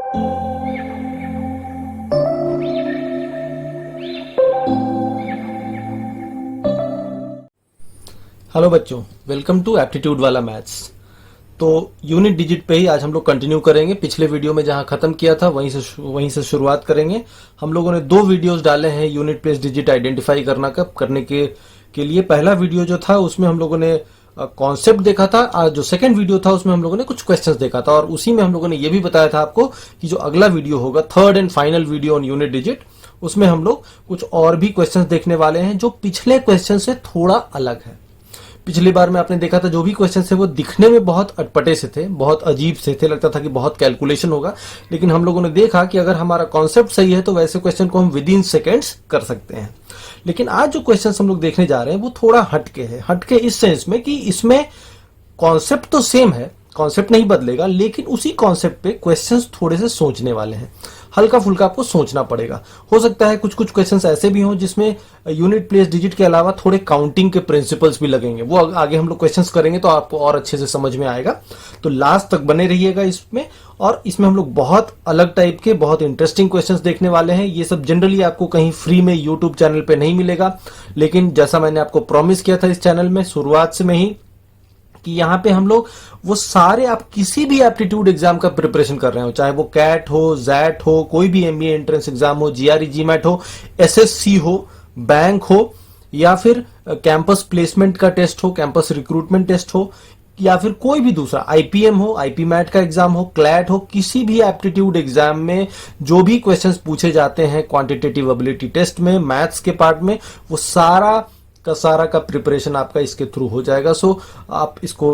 Hello बच्चों, welcome to aptitude वाला maths. तो यूनिट डिजिट पे ही आज हम लोग कंटिन्यू करेंगे। पिछले वीडियो में जहां खत्म किया था वहीं से शुरुआत करेंगे। हम लोगों ने 2 वीडियोस डाले हैं यूनिट प्लेस डिजिट आइडेंटिफाई करने के लिए। पहला वीडियो जो था उसमें हम लोगों ने कॉन्सेप्ट देखा था। जो सेकंड वीडियो था उसमें हम लोगों ने कुछ क्वेश्चंस देखा था, और उसी में हम लोगों ने ये भी बताया था आपको कि जो अगला वीडियो होगा, third and final video on unit digit, उसमें हम लोग कुछ और भी क्वेश्चंस देखने वाले हैं जो पिछले क्वेश्चन से थोड़ा अलग है। पिछली बार में आपने देखा था जो भी क्वेश्चन थे वो दिखने में बहुत अटपटे से थे, बहुत अजीब से थे, लगता था कि बहुत कैलकुलेशन होगा। लेकिन हम लोगों ने देखा कि अगर हमारा कॉन्सेप्ट सही है तो वैसे क्वेश्चन को हम विद इन सेकेंड्स कर सकते हैं। लेकिन आज जो क्वेश्चन हम लोग देखने जा रहे हैं वो थोड़ा हटके है। हटके इस सेंस में कि इसमें कॉन्सेप्ट तो सेम है, कॉन्सेप्ट नहीं बदलेगा, लेकिन उसी कॉन्सेप्ट पे क्वेश्चंस थोड़े से सोचने वाले हैं। हल्का फुल्का आपको सोचना पड़ेगा। हो सकता है कुछ कुछ क्वेश्चंस ऐसे भी हों जिसमें यूनिट प्लेस डिजिट के अलावा थोड़े काउंटिंग के प्रिंसिपल्स भी लगेंगे। वो आगे हम लोग क्वेश्चंस करेंगे तो आपको और अच्छे से समझ में आएगा। तो लास्ट तक बने रहिएगा इसमें। और इसमें हम लोग बहुत अलग टाइप के, बहुत इंटरेस्टिंग क्वेश्चंस देखने वाले हैं। ये सब जनरली आपको कहीं फ्री में यूट्यूब चैनल पे नहीं मिलेगा, लेकिन जैसा मैंने आपको प्रॉमिस किया था इस चैनल में शुरुआत से में ही कि यहां पे हम लोग वो सारे, आप किसी भी एप्टीट्यूड एग्जाम का प्रिपरेशन कर रहे हो, चाहे वो कैट हो, जैट हो, कोई भी एमबीए एंट्रेंस एग्जाम हो, जीआरई जीमैट हो, एसएससी हो, बैंक हो, या फिर कैंपस प्लेसमेंट का टेस्ट हो, कैंपस रिक्रूटमेंट टेस्ट हो, या फिर कोई भी दूसरा आईपीएम हो, आईपी मैट का एग्जाम हो, क्लैट हो, किसी भी एप्टीट्यूड एग्जाम में जो भी क्वेश्चंस पूछे जाते हैं क्वांटिटेटिव एबिलिटी टेस्ट में, मैथ्स के पार्ट में, वो सारा का प्रिपरेशन आपका इसके थ्रू हो जाएगा। सो आप इसको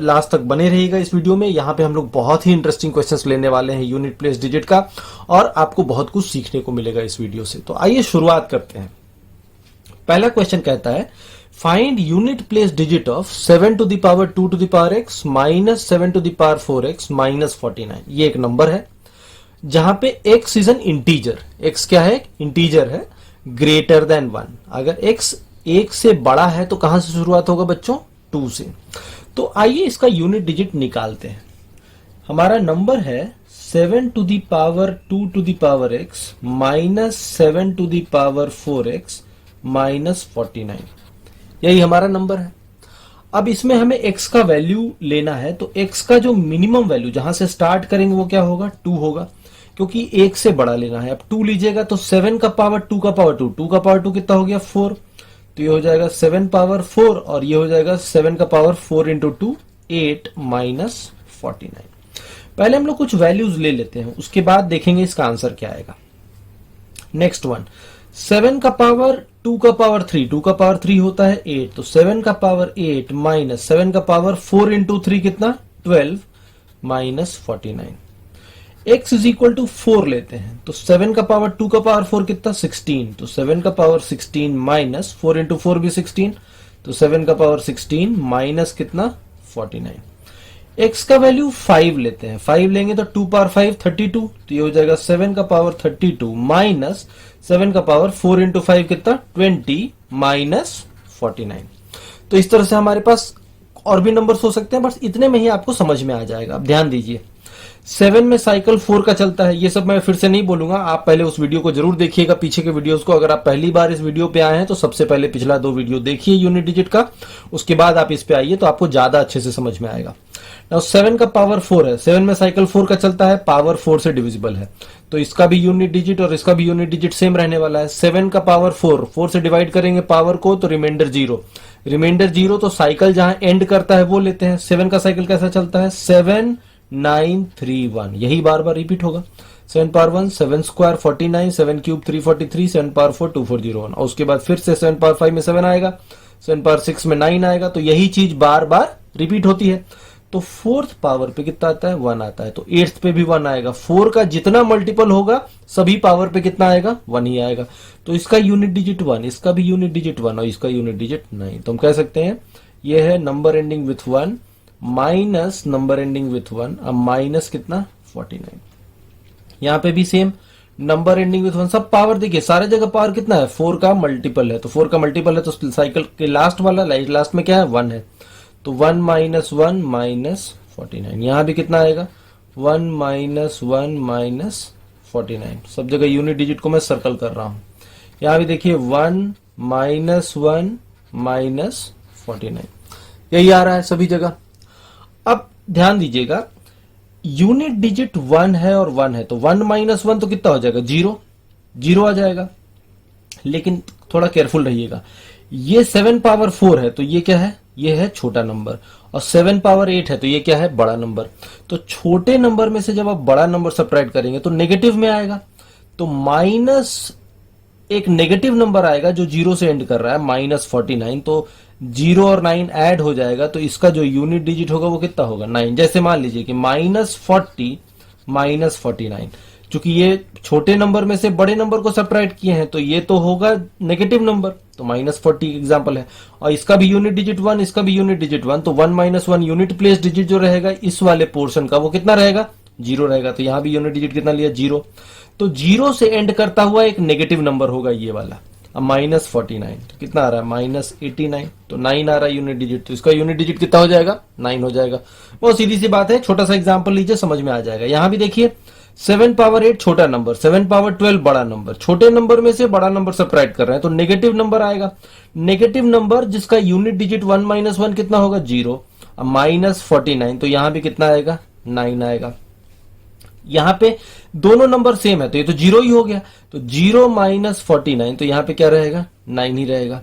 लास्ट तक बने रहिएगा इस वीडियो में। यहां पे हम लोग बहुत ही इंटरेस्टिंग क्वेश्चंस लेने वाले हैं यूनिट प्लेस डिजिट का, और आपको बहुत कुछ सीखने को मिलेगा इस वीडियो से। तो आइए शुरुआत करते हैं। पहला क्वेश्चन कहता है, find unit place digit of 7 to the power 2 to the power x minus 7 to the power 4x minus 49। ये एक नंबर है जहां पे x is an integer. x क्या है? इंटीजर है। Greater than 1। अगर x 1 से बड़ा है तो कहां से शुरुआत होगा बच्चों? 2 से। तो आइए इसका यूनिट डिजिट निकालते हैं। हमारा नंबर है 7 to the power 2 to the power x minus 7 to the power 4x minus 49। यही हमारा नंबर है। अब इसमें हमें x का वैल्यू लेना है, तो x का जो मिनिमम वैल्यू जहां से स्टार्ट करेंगे वो क्या होगा? 2 होगा, क्योंकि 1 से बड़ा लेना है। अब 2 लीजिएगा तो 7 का पावर 2 का पावर 2, 2 का पावर 2 कितना हो गया? 4। तो ये हो जाएगा 7 पावर 4, और ये हो जाएगा 7 का पावर 4 इंटू 2, 8 माइनस 49। पहले हम लोग कुछ वैल्यूज ले लेते हैं, उसके बाद देखेंगे इसका आंसर क्या आएगा। नेक्स्ट वन, 7 का पावर 2 का पावर 3, 2 का पावर 3 होता है 8, तो 7 का पावर 8 माइनस 7 का पावर 4 इंटू 3 कितना? 12 minus 49। x is equal to 4 लेते हैं, तो 7 का पावर 2 का पावर 4 कितना? 16, तो 7 का पावर 16 माइनस 4 इंटू 4 भी 16, तो 7 का पावर 16 माइनस कितना? 49। x का वैल्यू 5 लेते हैं, 5 लेंगे तो 2 पावर 5 32, तो ये हो जाएगा 7 का पावर 32 माइनस 7 का पावर 4 इंटू 5 कितना? 20 माइनस 49। तो इस तरह से हमारे पास और भी नंबर्स हो सकते हैं, बस इतने में ही आपको समझ में आ जाएगा। अब ध्यान दीजिए, 7 में साइकिल 4 का चलता है। ये सब मैं फिर से नहीं बोलूंगा, आप पहले उस वीडियो को जरूर देखिएगा, पीछे के वीडियोस को। अगर आप पहली बार इस वीडियो पे आए हैं तो सबसे पहले पिछला 2 वीडियो देखिए यूनिट डिजिट का, उसके बाद आप इस पे आइए तो आपको ज्यादा अच्छे से समझ में आएगा। नाउ 7 का पावर 4 है, 7 में साइकिल 4 का चलता है, पावर 4 से डिविजिबल है, तो इसका भी यूनिट डिजिट और इसका भी यूनिट डिजिट सेम रहने वाला है। 7 का पावर 4 से डिवाइड करेंगे पावर को, तो रिमाइंडर 0, रिमाइंडर 0, तो साइकिल जहां एंड करता है वो लेते हैं। 7 का साइकिल कैसा चलता है? 7 9 3 1, यही बार बार रिपीट होगा। 7 पावर 1, 7 स्क्वायर 49, 7 क्यूब 343, 7 पावर 4 2401, और उसके बाद फिर से 7 पावर 5 में 7 आएगा, 7 पावर 6 में 9 आएगा, तो यही चीज बार बार रिपीट होती है। तो 4th पावर पे कितना आता है? 1 आता है, तो 8th पे भी 1 आएगा। 4 का जितना मल्टीपल होगा सभी पावर पे कितना आएगा? 1 ही आएगा। तो इसका यूनिट डिजिट 1, इसका भी यूनिट डिजिट 1, और इसका यूनिट डिजिट 9। तो हम कह सकते हैं ये है number ending with 1 minus number ending with 1, अब माइनस कितना? 49। यहां पे भी सेम, नंबर एंडिंग विथ 1, सब पावर देखिए, सारे जगह पावर कितना है? 4 का मल्टीपल है, तो 4 का मल्टीपल है तो साइकिल के लास्ट वाला लास्ट में क्या है? 1 है, तो 1 माइनस 1 माइनस 49। यहां भी कितना आएगा? 1 माइनस 1 माइनस 49, सब जगह यूनिट डिजिट को मैं सर्कल कर रहा हूं। यहां भी देखिए 1 माइनस 1 माइनस 49, यही आ रहा है सभी जगह। अब ध्यान दीजिएगा, यूनिट डिजिट 1 है और 1 है, तो 1 माइनस 1 तो कितना हो जाएगा, 0, 0 आ जाएगा। लेकिन थोड़ा केयरफुल रहिएगा, ये 7 पावर 4 है तो ये क्या है, ये है छोटा नंबर, और 7 पावर 8 है तो ये क्या है, बड़ा नंबर। तो छोटे नंबर में से जब आप बड़ा नंबर सबट्रैक्ट करेंगे तो नेगेटिव में आएगा, तो माइनस एक नेगेटिव नंबर आएगा जो 0 से एंड कर रहा है, माइनस 49, तो 0 और 9 ऐड हो जाएगा, तो इसका जो यूनिट डिजिट होगा वो कितना होगा, 9। जैसे मान लीजिए कि माइनस 40 माइनस 49, चूंकि ये छोटे नंबर में से बड़े नंबर को सब्ट्रैक्ट किए हैं तो ये तो होगा नेगेटिव नंबर, तो माइनस 40 एग्जाम्पल है। और इसका भी यूनिट डिजिट 1, इसका भी यूनिट डिजिट 1, तो 1 माइनस 1 यूनिट प्लेस डिजिट जो रहेगा इस वाले पोर्शन का वो कितना रहेगा, 0 रहेगा। तो यहां भी यूनिट डिजिट कितना लिया, 0। तो 0 से एंड करता हुआ एक नेगेटिव नंबर होगा ये वाला। अब माइनस 49 तो कितना आ रहा है, माइनस 89, तो 9 आ रहा है यूनिट डिजिट, तो इसका यूनिट डिजिट कितना हो जाएगा, 9 हो जाएगा। बहुत सीधी सी बात है, छोटा सा एग्जांपल लीजिए, समझ में आ जाएगा। यहां भी देखिए 7 पावर 8 छोटा नंबर, 7 पावर 12 बड़ा नंबर, छोटे नंबर में से बड़ा नंबर सबट्रैक्ट कर रहे हैं तो नेगेटिव नंबर आएगा। नेगेटिव नंबर जिसका यूनिट डिजिट 1 माइनस 1 कितना होगा, 0। अब माइनस 49 तो यहां भी कितना आएगा, 9 आएगा। यहां पे दोनों नंबर सेम है तो ये तो 0 ही हो गया, तो 0 माइनस 49, तो यहां पे क्या रहेगा, 9 ही रहेगा।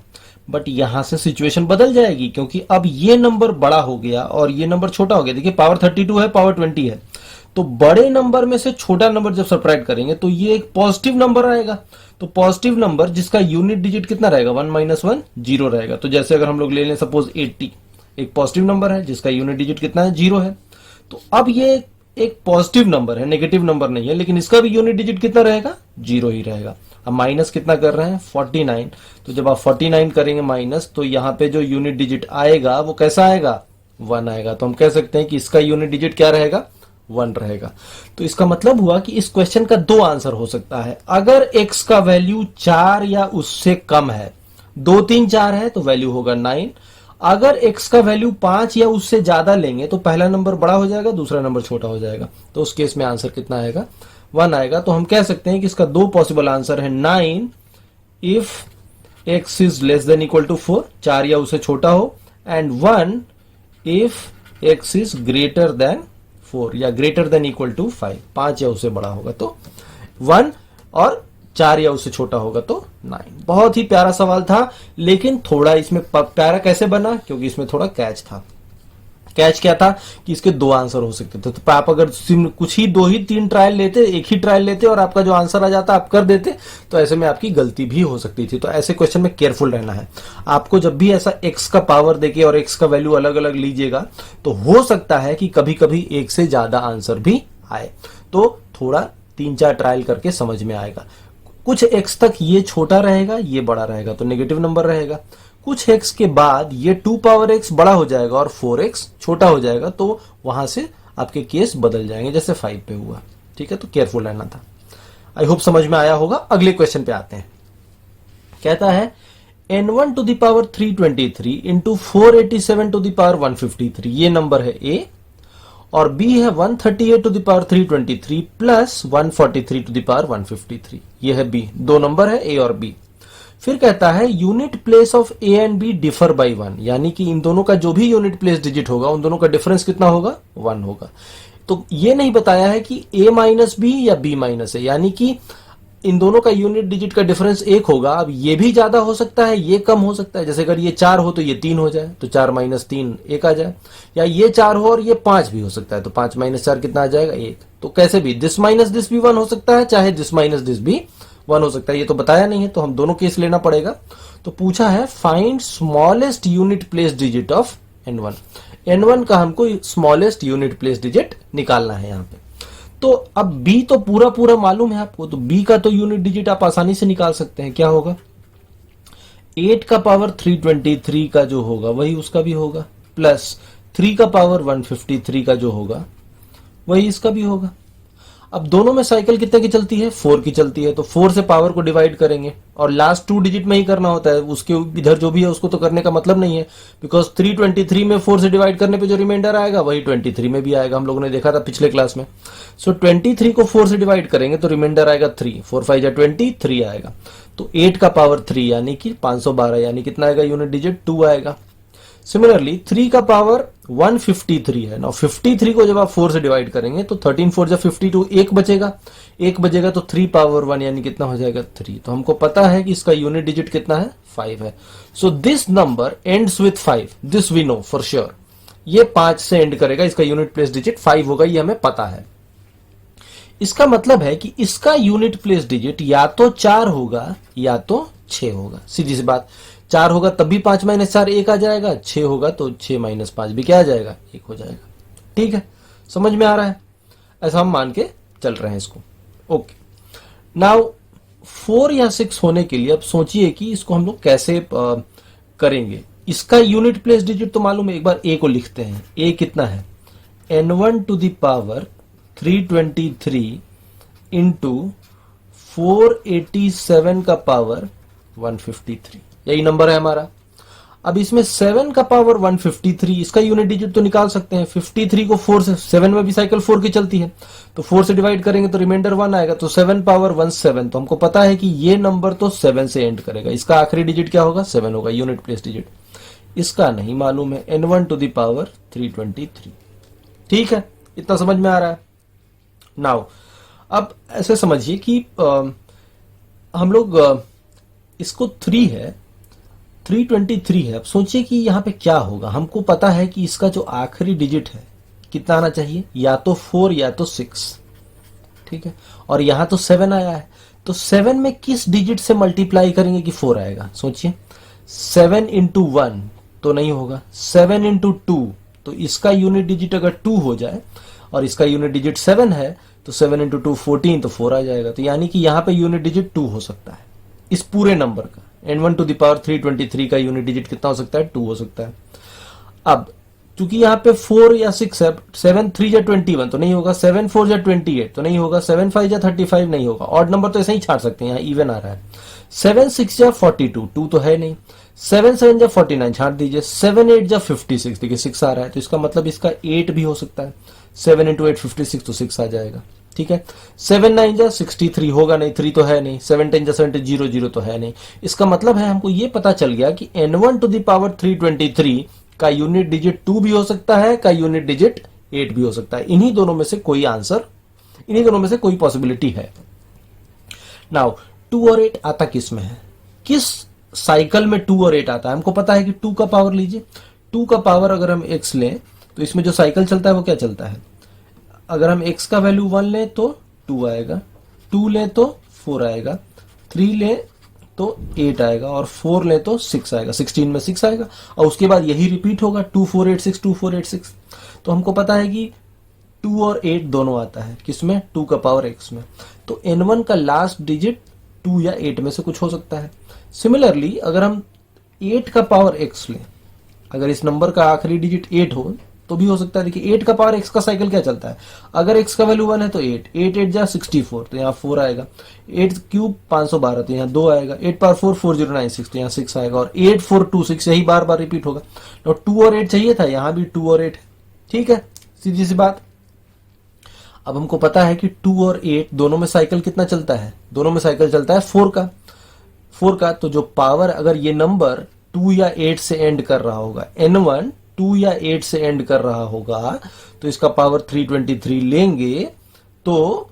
बट यहां से सिचुएशन बदल जाएगी, क्योंकि अब ये नंबर बड़ा हो गया और ये नंबर छोटा हो गया। देखिए पावर 32 है, पावर 20 है, तो बड़े नंबर में से छोटा नंबर जब सब्ट्रैक्ट करेंगे तो ये एक पॉजिटिव नंबर आएगा। तो पॉजिटिव नंबर जिसका यूनिट डिजिट कितना रहेगा, 1 माइनस 1 0 रहेगा। तो जैसे अगर हम लोग ले लें सपोज 80, एक पॉजिटिव नंबर है जिसका यूनिट डिजिट कितना है, 0 है। तो अब ये एक पॉजिटिव नंबर है, नेगेटिव नंबर नहीं है, लेकिन इसका भी यूनिट डिजिट कितना रहेगा, 0 ही रहेगा। अब माइनस कितना कर रहे हैं, 49, तो जब आप 49 करेंगे माइनस, तो यहां पे जो यूनिट डिजिट आएगा वो कैसा आएगा, 1 आएगा। तो हम कह सकते हैं कि इसका यूनिट डिजिट क्या रहेगा, 1 रहेगा। तो इसका मतलब हुआ कि इस क्वेश्चन का 2 आंसर हो सकता है। अगर x का वैल्यू 4 या उससे कम है, 2 3 4 है तो वैल्यू होगा 9। अगर x का वैल्यू 5 या उससे ज्यादा लेंगे तो पहला नंबर बड़ा हो जाएगा, दूसरा नंबर छोटा हो जाएगा, तो उस केस में आंसर कितना आएगा, 1 आएगा। तो हम कह सकते हैं कि इसका 2 पॉसिबल आंसर है, 9 if x is less than equal to 4, 4 या उससे छोटा हो, and 1 if x is greater than 4 या ग्रेटर देन इक्वल टू 5, 5 या उससे बड़ा होगा तो 1, और 4 या उससे छोटा होगा तो 9। बहुत ही प्यारा सवाल था, लेकिन थोड़ा इसमें प्यारा कैसे बना, क्योंकि इसमें थोड़ा कैच था। कैच क्या था कि इसके 2 आंसर हो सकते थे। तो आप अगर कुछ ही 2 ही 3 ट्रायल लेते, एक ही ट्रायल लेते और आपका जो आंसर आ जाता आप कर देते, तो ऐसे में आपकी गलती भी हो सकती थी। तो ऐसे क्वेश्चन में केयरफुल रहना है आपको। जब भी ऐसा x का पावर देके और x का वैल्यू अलग अलग लीजिएगा तो हो सकता है कि कभी कभी 1 से ज्यादा आंसर भी आए, तो थोड़ा 3-4 ट्रायल करके समझ में आएगा। कुछ x तक ये छोटा रहेगा, ये बड़ा रहेगा, तो नेगेटिव नंबर रहेगा। कुछ x के बाद ये 2 पावर x बड़ा हो जाएगा और 4x छोटा हो जाएगा, तो वहां से आपके केस बदल जाएंगे, जैसे 5 पे हुआ। ठीक है, तो केयरफुल रहना था। आई होप समझ में आया होगा। अगले क्वेश्चन पे आते हैं। कहता है n1 to the power 323 into 487 to the power 153, ये नंबर है a, और b है 138 to the power 323 plus 143 to the power 153, ये है b। 2 नंबर है a और b। फिर कहता है unit place of a and b differ by 1, यानी कि इन दोनों का जो भी यूनिट प्लेस डिजिट होगा उन दोनों का डिफरेंस कितना होगा, 1 होगा। तो ये नहीं बताया है कि a माइनस बी या b माइनस है, यानी कि इन दोनों का यूनिट डिजिट का डिफरेंस 1 होगा। अब ये भी ज्यादा हो सकता है, ये कम हो सकता है। जैसे अगर ये 4 हो तो ये 3 हो जाए, तो 4 माइनस 3 1 आ जाए, या ये 4 हो और ये 5 भी हो सकता है, तो 5 माइनस 4 कितना आ जाएगा, 1। तो कैसे भी दिस माइनस दिस भी 1 हो सकता है, चाहे दिस माइनस दिस भी 1 हो सकता है। ये तो बताया नहीं है, तो हम दोनों केस लेना पड़ेगा। तो पूछा है find smallest unit place digit of n1। n1 का हमको स्मॉलेस्ट यूनिट प्लेस डिजिट निकालना है यहाँ पे। तो अब b तो पूरा पूरा मालूम है आपको, तो b का तो यूनिट डिजिट आप आसानी से निकाल सकते हैं। क्या होगा, 8 का पावर 323 का जो होगा वही उसका भी होगा, प्लस 3 का पावर 153 का जो होगा वही इसका भी होगा। अब दोनों में साइकिल कितने की चलती है, 4 की चलती है, तो 4 से पावर को डिवाइड करेंगे और लास्ट 2 डिजिट में ही करना होता है, उसके इधर जो भी है उसको तो करने का मतलब नहीं है, बिकॉज 323 में 4 से डिवाइड करने पे जो रिमाइंडर आएगा वही 23 में भी आएगा, हम लोगों ने देखा था पिछले क्लास में। सो 23 को 4 से डिवाइड करेंगे तो रिमाइंडर आएगा 3, 4 5 जा 20, 3 आएगा, तो 8 का पावर 3 यानी कि 512, यानी कितना आएगा यूनिट डिजिट 2 आएगा। सिमिलरली 3 का पावर 153 है ना, 53 को जब आप 4 से डिवाइड करेंगे तो 13 4 जा 52, एक बचेगा, एक बचेगा तो 3 पावर 1 यानी कितना हो जाएगा 3। तो हमको पता है कि इसका यूनिट डिजिट कितना है 5 है। So this number ends with 5, this we know for sure, ये 5 से एंड करेगा, इसका यूनिट प्लेस डिजिट 5 होगा, ये हमें पता है। इसका मतलब है कि इसका यूनिट प्लेस डिजिट या तो 4 होगा या तो 6 होगा, सीधी सी बात। 4 होगा तब भी 5 - 4 1 आ जाएगा, 6 होगा तो 6 - 5 भी क्या आ जाएगा 1 हो जाएगा। ठीक है, समझ में आ रहा है, ऐसा हम मान के चल रहे हैं इसको। ओके, नाउ 4 या 6 होने के लिए अब सोचिए कि इसको हम लोग कैसे करेंगे। इसका यूनिट प्लेस डिजिट तो मालूम है, एक बार ए को लिखते हैं। ए कितना है, n1 to the power 323 into 487 का पावर 153, यही नंबर है हमारा। अब इसमें 7 का पावर 153, इसका यूनिट डिजिट तो निकाल सकते हैं। 53 को 4 से, 7 में भी साइकिल 4 की चलती है, तो 4 से डिवाइड करेंगे तो रिमाइंडर 1 आएगा, तो 7 पावर 17। तो हमको पता है कि ये नंबर तो 7 से एंड करेगा, इसका आखिरी डिजिट क्या होगा 7 होगा, यूनिट प्लेस डिजिट। इसका नहीं मालूम है, n1 टू द पावर 323। ठीक है, इतना समझ में आ रहा है। नाउ अब ऐसे समझिए कि हम लोग इसको 3 है, 323 है। अब सोचिए कि यहां पे क्या होगा। हमको पता है कि इसका जो आखिरी डिजिट है कितना आना चाहिए, या तो 4 या तो 6। ठीक है, और यहां तो 7 आया है, तो 7 में किस डिजिट से मल्टीप्लाई करेंगे कि 4 आएगा। सोचिए, 7 इंटू 1 तो नहीं होगा, 7 इंटू 2, तो इसका यूनिट डिजिट अगर 2 हो जाए और इसका यूनिट डिजिट 7 है तो 7 इंटू 2 14, तो 4 आ जाएगा। तो यानी कि यहां पे यूनिट डिजिट 2 हो सकता है इस पूरे नंबर का। n1 टू द पावर 323 का यूनिट डिजिट कितना हो सकता है 2 हो सकता है। अब चूंकि यहाँ पे 4 या 6 है, 7 3 जा 21 तो नहीं होगा, 7 4 जा 28 तो नहीं होगा, 7 5 जा 35 नहीं होगा। ऑड नंबर तो ऐसे ही छाड़ सकते हैं, यहाँ इवन आ रहा है। 7 6 जा 42, 2 तो है नहीं। 7 7 जा 49 छाड़ दीजिए। 7 8 जा 56, देखिए 6 आ रहा है, तो इसका मतलब इसका 8 भी हो सकता है। 7 इंटू 8 56, तो 6 आ जाएगा। ठीक है, 7 9 जा 63 होगा नहीं, 3 तो है नहीं। 7 10 जा 70, 0 0 तो है नहीं। इसका मतलब है हमको ये पता चल गया कि n1 टू द पावर 323 का यूनिट डिजिट 2 भी हो सकता है, का यूनिट डिजिट 8 भी हो सकता है। इन्हीं दोनों में से कोई आंसर, इन्हीं दोनों में से कोई पॉसिबिलिटी है। नाउ 2 और 8 आता किस में है, किस साइकिल में 2 और 8 आता है। हमको पता है कि 2 का पावर लीजिए, 2 का पावर अगर हम x लें तो इसमें जो साइकिल चलता है वो क्या चलता है। अगर हम x का वैल्यू 1 लें तो 2 आएगा, 2 लें तो 4 आएगा, 3 लें तो 8 आएगा, और 4 लें तो 6 आएगा। 16 में 6 आएगा, और उसके बाद यही रिपीट होगा 2 4 8 6 2 4 8 6। तो हमको पता है कि 2 और 8 दोनों आता है किसमें, 2 का पावर x में। तो n1 का लास्ट डिजिट 2 या 8 में से कुछ हो सकता है। सिमिलरली अगर हम 8 का पावर x लें, अगर इस नंबर का आखिरी डिजिट 8 हो तो भी हो सकता है। देखिए 8 का पावर x का साइकिल क्या चलता है, अगर x का वैल्यू 1 है तो 8 8 8 जा 64, तो यहाँ 4 आएगा। 8 क्यूब 512, तो यहाँ 2 आएगा। 8 पावर 4 4096, तो यहाँ 6 आएगा, और 8 4 2 6 यही बार बार रिपीट होगा। तो 2 और 8 चाहिए था, यहाँ भी 2 और 8 है। ठीक है, सीधी सी बात। अब हमको पता है कि 2 और 8 दोनों में साइकिल कितना चलता है, दोनों में साइकिल चलता है 4 का। तो जो पावर, अगर ये नंबर 2 या 8 से एंड कर रहा होगा, n1 2 या 8 से एंड कर रहा होगा, तो इसका पावर 323 लेंगे तो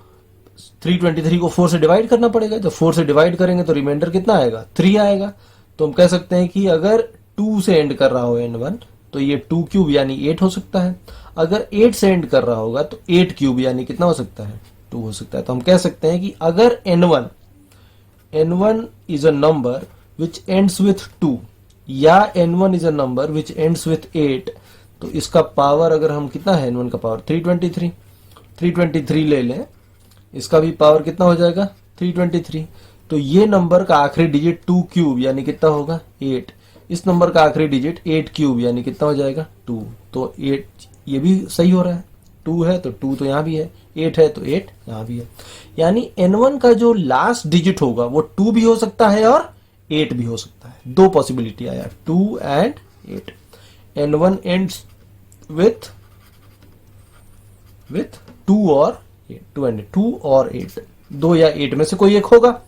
323 को 4 से डिवाइड करना पड़ेगा। जब 4 से डिवाइड करेंगे तो रिमाइंडर कितना आएगा 3 आएगा। तो हम कह सकते हैं कि अगर 2 से एंड कर रहा हो n1 तो ये 2 क्यूब यानी 8 हो सकता है। अगर 8 से एंड कर रहा होगा तो 8 क्यूब यानी कितना हो सकता है 2 हो सकता है। तो हम कह सकते हैं कि अगर n1 is a number which ends with 2 या n1 is a number which ends with 8, तो इसका पावर अगर हम कितना है, n1 का पावर 323 ले लें, इसका भी पावर कितना हो जाएगा 323। तो ये नंबर का आखिरी डिजिट 2 क्यूब यानी कितना होगा 8। इस नंबर का आखिरी डिजिट 8 क्यूब यानी कितना हो जाएगा 2। तो 8 ये भी सही हो रहा है, 2 है तो 2 तो यहाँ भी है, 8 है तो 8 यहां भी है। यानी n1 का जो लास्ट डिजिट होगा वो 2 भी हो सकता है और 8 भी हो सकता है। दो पॉसिबिलिटी आया, 2 एंड 8। n1 एंड्स विथ 2 और 8, 2 एंड 2 और 8, 2 या 8 में से कोई एक होगा।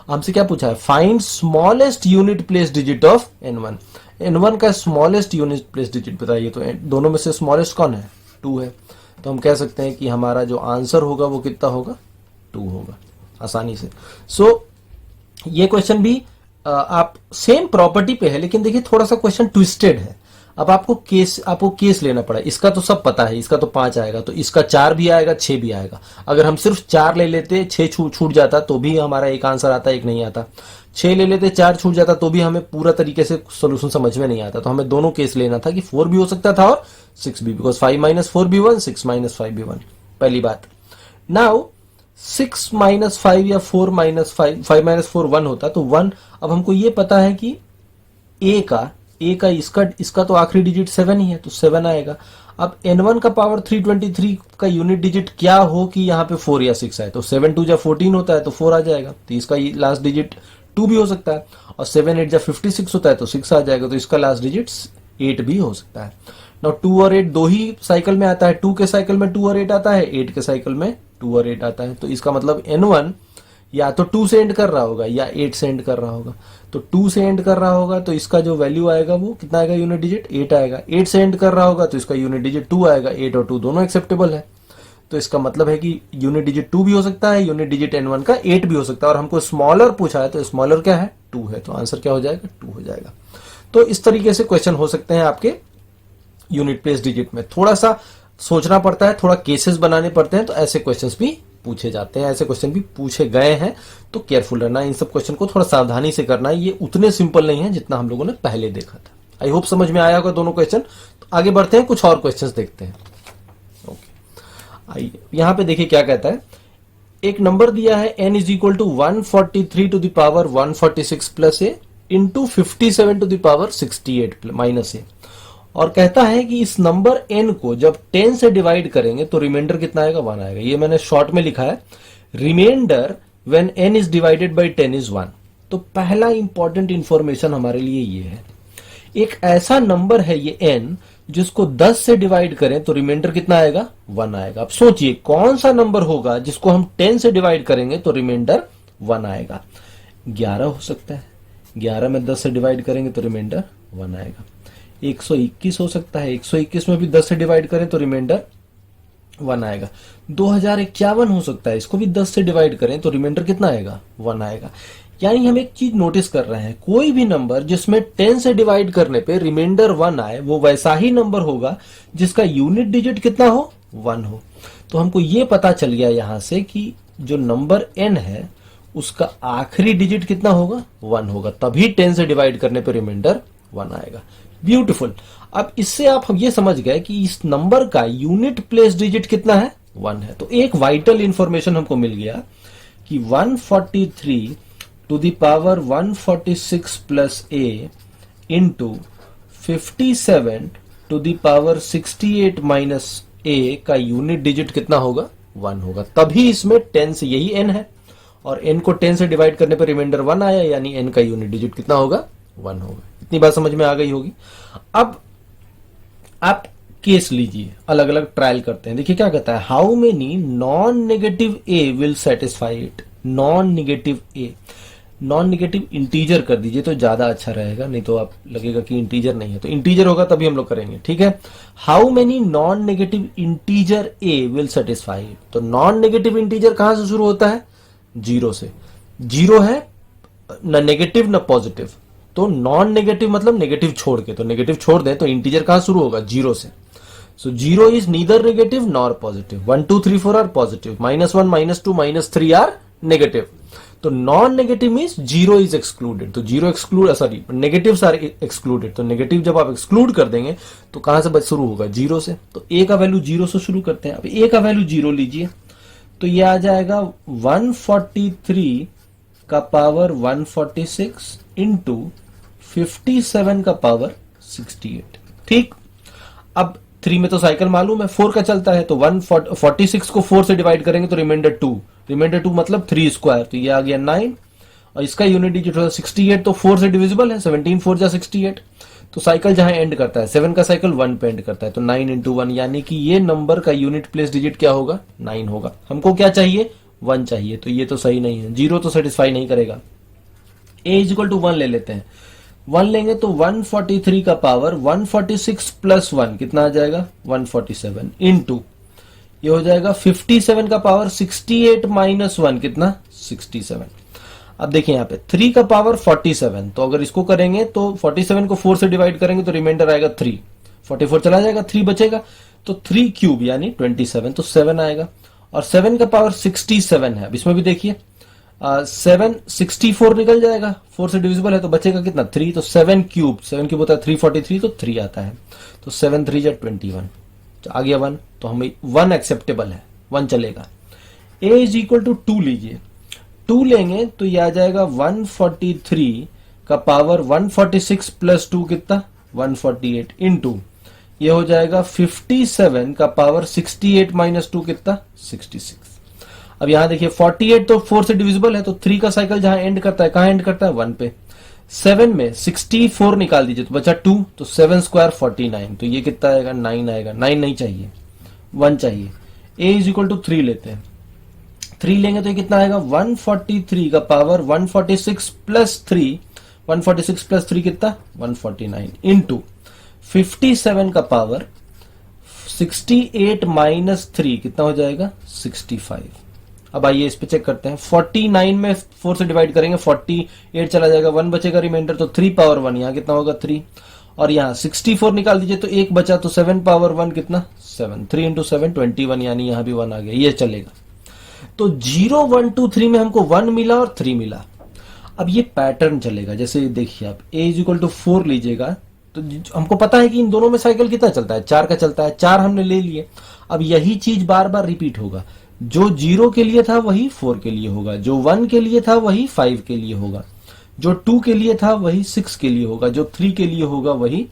हमसे क्या पूछा है, find smallest unit place digit of n1। n1 का स्मॉलेस्ट यूनिट प्लेस डिजिट बताइए। तो दोनों में से स्मॉलेस्ट कौन है, 2 है। तो हम कह सकते हैं कि हमारा जो आंसर होगा वो कितना होगा, 2 होगा, आसानी से। ये क्वेश्चन भी आप सेम प्रॉपर्टी पे है, लेकिन देखिए थोड़ा सा क्वेश्चन ट्विस्टेड है। अब आपको केस लेना पड़ा। इसका तो सब पता है, इसका तो 5 आएगा, तो इसका 4 भी आएगा, 6 भी आएगा। अगर हम सिर्फ 4 ले लेते, 6 छूट जाता तो भी हमारा एक आंसर आता, एक नहीं आता। 6 ले लेते, 4 छूट जाता तो भी हमें पूरा तरीके से सोल्यूशन समझ में नहीं आता। तो हमें दोनों केस लेना था कि 4 भी हो सकता था और 6 भी, बिकॉज 5 - 4 भी 1, 6 - 5 भी 1। पहली बात। नाउ 6 - 5 या 4 - 5, 5 - 4 1 होता तो 1। अब हमको ये पता है कि ए का इसका तो आखिरी डिजिट 7 ही है, तो 7 आएगा। अब n1 का पावर 323 का यूनिट डिजिट क्या हो कि यहाँ पे 4 या 6 आए, तो 7 2 जा 14 होता है तो 4 आ जाएगा। तो इसका लास्ट डिजिट 2 भी हो सकता है, और 7 8 जा 56 होता है तो 6 आ जाएगा। तो इसका लास्ट डिजिट 8 भी हो सकता है। नाउ 2 और 8 दो ही साइकिल में आता है, 2 के साइकिल में 2 और 8 आता है, 8 के साइकिल में 2 और 8 आता है। तो इसका मतलब n1 या तो 2 से एंड कर रहा होगा या 8 से एंड कर रहा होगा। तो 2 से एंड कर रहा होगा तो इसका जो वैल्यू आएगा वो कितना आएगा, यूनिट डिजिट 8 आएगा। 8 से एंड कर रहा होगा तो इसका यूनिट डिजिट 2 आएगा। 8 और 2 दोनों एक्सेप्टेबल है। तो इसका मतलब है कि यूनिट डिजिट 2 भी हो सकता है, यूनिट डिजिट n1 का 8 भी हो सकता है। और हमको स्मॉलर पूछा है तो स्मॉलर क्या है, 2 है। तो आंसर क्या हो जाएगा, 2 हो जाएगा। तो इस तरीके से क्वेश्चन हो सकते हैं आपके यूनिट प्लेस डिजिट में। थोड़ा सा सोचना पड़ता है, थोड़ा केसेस बनाने पड़ते हैं, तो ऐसे क्वेश्चंस भी पूछे जाते हैं, ऐसे क्वेश्चन भी पूछे गए हैं। तो केयरफुल रहना, इन सब क्वेश्चन को थोड़ा सावधानी से करना है। ये उतने सिंपल नहीं है जितना हम लोगों ने पहले देखा था। आई होप समझ में आया होगा दोनों क्वेश्चन। तो आगे बढ़ते हैं, कुछ और क्वेश्चंस देखते हैं। ओके, आइए यहां पे देखिए क्या कहता है। एक नंबर दिया है n = 143 to the power 146 plus a into 57 to the power 68 minus a. और कहता है कि इस नंबर n को जब 10 से डिवाइड करेंगे तो रिमाइंडर कितना आएगा, 1 आएगा। ये मैंने शॉर्ट में लिखा है, reminder when n is divided by 10 is 1। तो पहला इंपॉर्टेंट इंफॉर्मेशन हमारे लिए ये है, एक ऐसा नंबर है ये n जिसको 10 से डिवाइड करें तो रिमाइंडर कितना आएगा, 1 आएगा। अब सोचिए कौन सा नंबर होगा जिसको हम 10 से डिवाइड करेंगे तो रिमाइंडर 1 आएगा। 11 हो सकता है, 11 में 10 से डिवाइड करेंगे तो रिमाइंडर 1 आएगा। 121 हो सकता है, 121 में भी 10 से डिवाइड करें तो रिमाइंडर 1 आएगा। 2051 हो सकता है, इसको भी 10 से डिवाइड करें तो रिमाइंडर कितना आएगा, 1 आएगा। यानी हम एक चीज नोटिस कर रहे हैं, कोई भी नंबर जिसमें 10 से डिवाइड करने पे रिमाइंडर 1 आए वो वैसा ही नंबर होगा जिसका यूनिट डिजिट कितना हो, 1 हो। तो हमको ये पता चल गया यहां से कि जो नंबर n है उसका आखिरी डिजिट कितना होगा, 1 होगा, तभी 10 से डिवाइड करने पे रिमाइंडर 1 आएगा। ब्यूटीफुल। अब इससे आप ये समझ गए कि इस नंबर का यूनिट प्लेस डिजिट कितना है, 1 है। तो एक वाइटल इंफॉर्मेशन हमको मिल गया कि 143 to the power 146 plus a into 57 to the power 68 minus a का यूनिट डिजिट कितना होगा, 1 होगा। तभी इसमें 10 से, यही n है, और n को 10 से डिवाइड करने पर रिमाइंडर 1 आया, यानी n का यूनिट डिजिट कितना होगा, 1 होगा। इतनी बात समझ में आ गई होगी। अब आप केस लीजिए, अलग अलग ट्रायल करते हैं। देखिए क्या कहता है, how many non negative A will satisfy it. Non negative A, non negative integer कर दीजिए तो ज्यादा अच्छा रहेगा, नहीं तो आप लगेगा कि इंटीजर नहीं है। तो इंटीजर होगा तभी हम लोग करेंगे, ठीक है। How many non negative integer a will satisfy it. तो नॉन नेगेटिव इंटीजर कहां से शुरू होता है, 0 से। 0 है न नेगेटिव न पॉजिटिव, तो नॉन नेगेटिव मतलब नेगेटिव छोड़ के, तो नेगेटिव छोड़ दें तो इंटीजर कहां शुरू होगा, 0 से। So 0 is neither negative nor positive. 1 2 3 4 are positive, -1 -2 -3 are negative. तो non negative means 0 is excluded. तो 0 exclude, sorry negatives are excluded. तो नेगेटिव जब आप एक्सक्लूड कर देंगे तो कहां से शुरू होगा, 0 से। तो a का वैल्यू 0 से शुरू करते हैं। अब a का वैल्यू 0 लीजिए तो ये आ जाएगा 143 का पावर 146 इंटू 57 का पावर 68। ठीक, अब 3 में तो साइकिल मालूम है 4 का चलता है, तो 146 को 4 से डिवाइड करेंगे तो रिमाइंडर 2 मतलब 3 स्क्वायर, तो ये आ गया 9। और इसका यूनिट डिजिट होता है 68, तो 4 से डिविजिबल है, 17 4 जा 68। तो साइकिल जहां एंड करता है 7 का साइकिल 1 पे एंड करता है, तो 9 इंटू 1, यानी कि ये नंबर का यूनिट प्लेस डिजिट क्या होगा, 9 होगा। हमको क्या चाहिए, 1 चाहिए, तो ये तो सही नहीं है, 0 तो सेटिस्फाई नहीं करेगा। a इक्वल टू 1 ले लेते हैं, 1 लेंगे तो 143 का पावर 146 प्लस 1 कितना आ जाएगा, 147 इंटू ये हो जाएगा 57 का पावर 68 माइनस 1 कितना, 67। अब देखिए यहाँ पे 3 का पावर 47, तो अगर इसको करेंगे तो 47 को 4 से डिवाइड करेंगे तो रिमाइंडर आएगा 3, 44 चला जाएगा, 3 बचेगा, तो 3 क्यूब यानी 27, तो 7 आएगा। और 7 का पावर 67 है, अब इसमें भी देखिए 7 64 निकल जाएगा, 4 से डिविजिबल है तो बचेगा कितना, 3, तो 7 क्यूब होता है 343, तो 3 आता है, तो 7 3 जा 21, आ गया 1, तो हमें 1 एक्सेप्टेबल है, 1 चलेगा। a इज इक्वल टू 2 लीजिए, 2 लेंगे तो ये आ जाएगा 143 का पावर 146 प्लस 2 कितना, 148 इंटू ये हो जाएगा 57 का पावर 68 माइनस 2 कितना, 66। अब यहां देखिए 48 तो 4 से डिविजिबल है, तो 3 का साइकिल जहां एंड करता है, कहां एंड करता है, 1 पे। 7 में 64 निकाल दीजिए तो बचा 2, तो 7 स्क्वायर 49, तो ये कितना आएगा, 9 आएगा। 9 नहीं चाहिए, 1 चाहिए। a इज इक्वल टू 3 लेते हैं, 3 लेंगे तो ये कितना आएगा, 143 का पावर 146 प्लस 3, 146 प्लस 3 कितना, 149 इंटू 57 का पावर 68 माइनस 3 कितना हो जाएगा, 65। अब आइए इस पे चेक करते हैं, 49 में 4 से डिवाइड करेंगे 48 चला जाएगा, 1 बचेगा रिमाइंडर, तो 3 पावर 1 यहाँ कितना होगा, 3। और यहाँ 64 निकाल दीजिए तो 1 बचा, तो 7 पावर 1 कितना, 7, 3 इंटू 7 21, यानी यहाँ भी 1 आ गया, ये चलेगा। तो 0 1 2 3 में हमको 1 मिला और 3 मिला। अब ये पैटर्न चलेगा, जैसे देखिए आप a इज इक्वल टू 4 लीजिएगा, तो हमको पता है कि इन दोनों में साइकिल कितना चलता है, 4 का चलता है, 4 हमने ले लिए। अब यही चीज बार बार रिपीट होगा, जो 0 के लिए था वही 4 के लिए होगा, जो 1 के लिए था वही 5 के लिए होगा, जो 2 के लिए था वही 6 के लिए होगा, जो 3 के लिए होगा वही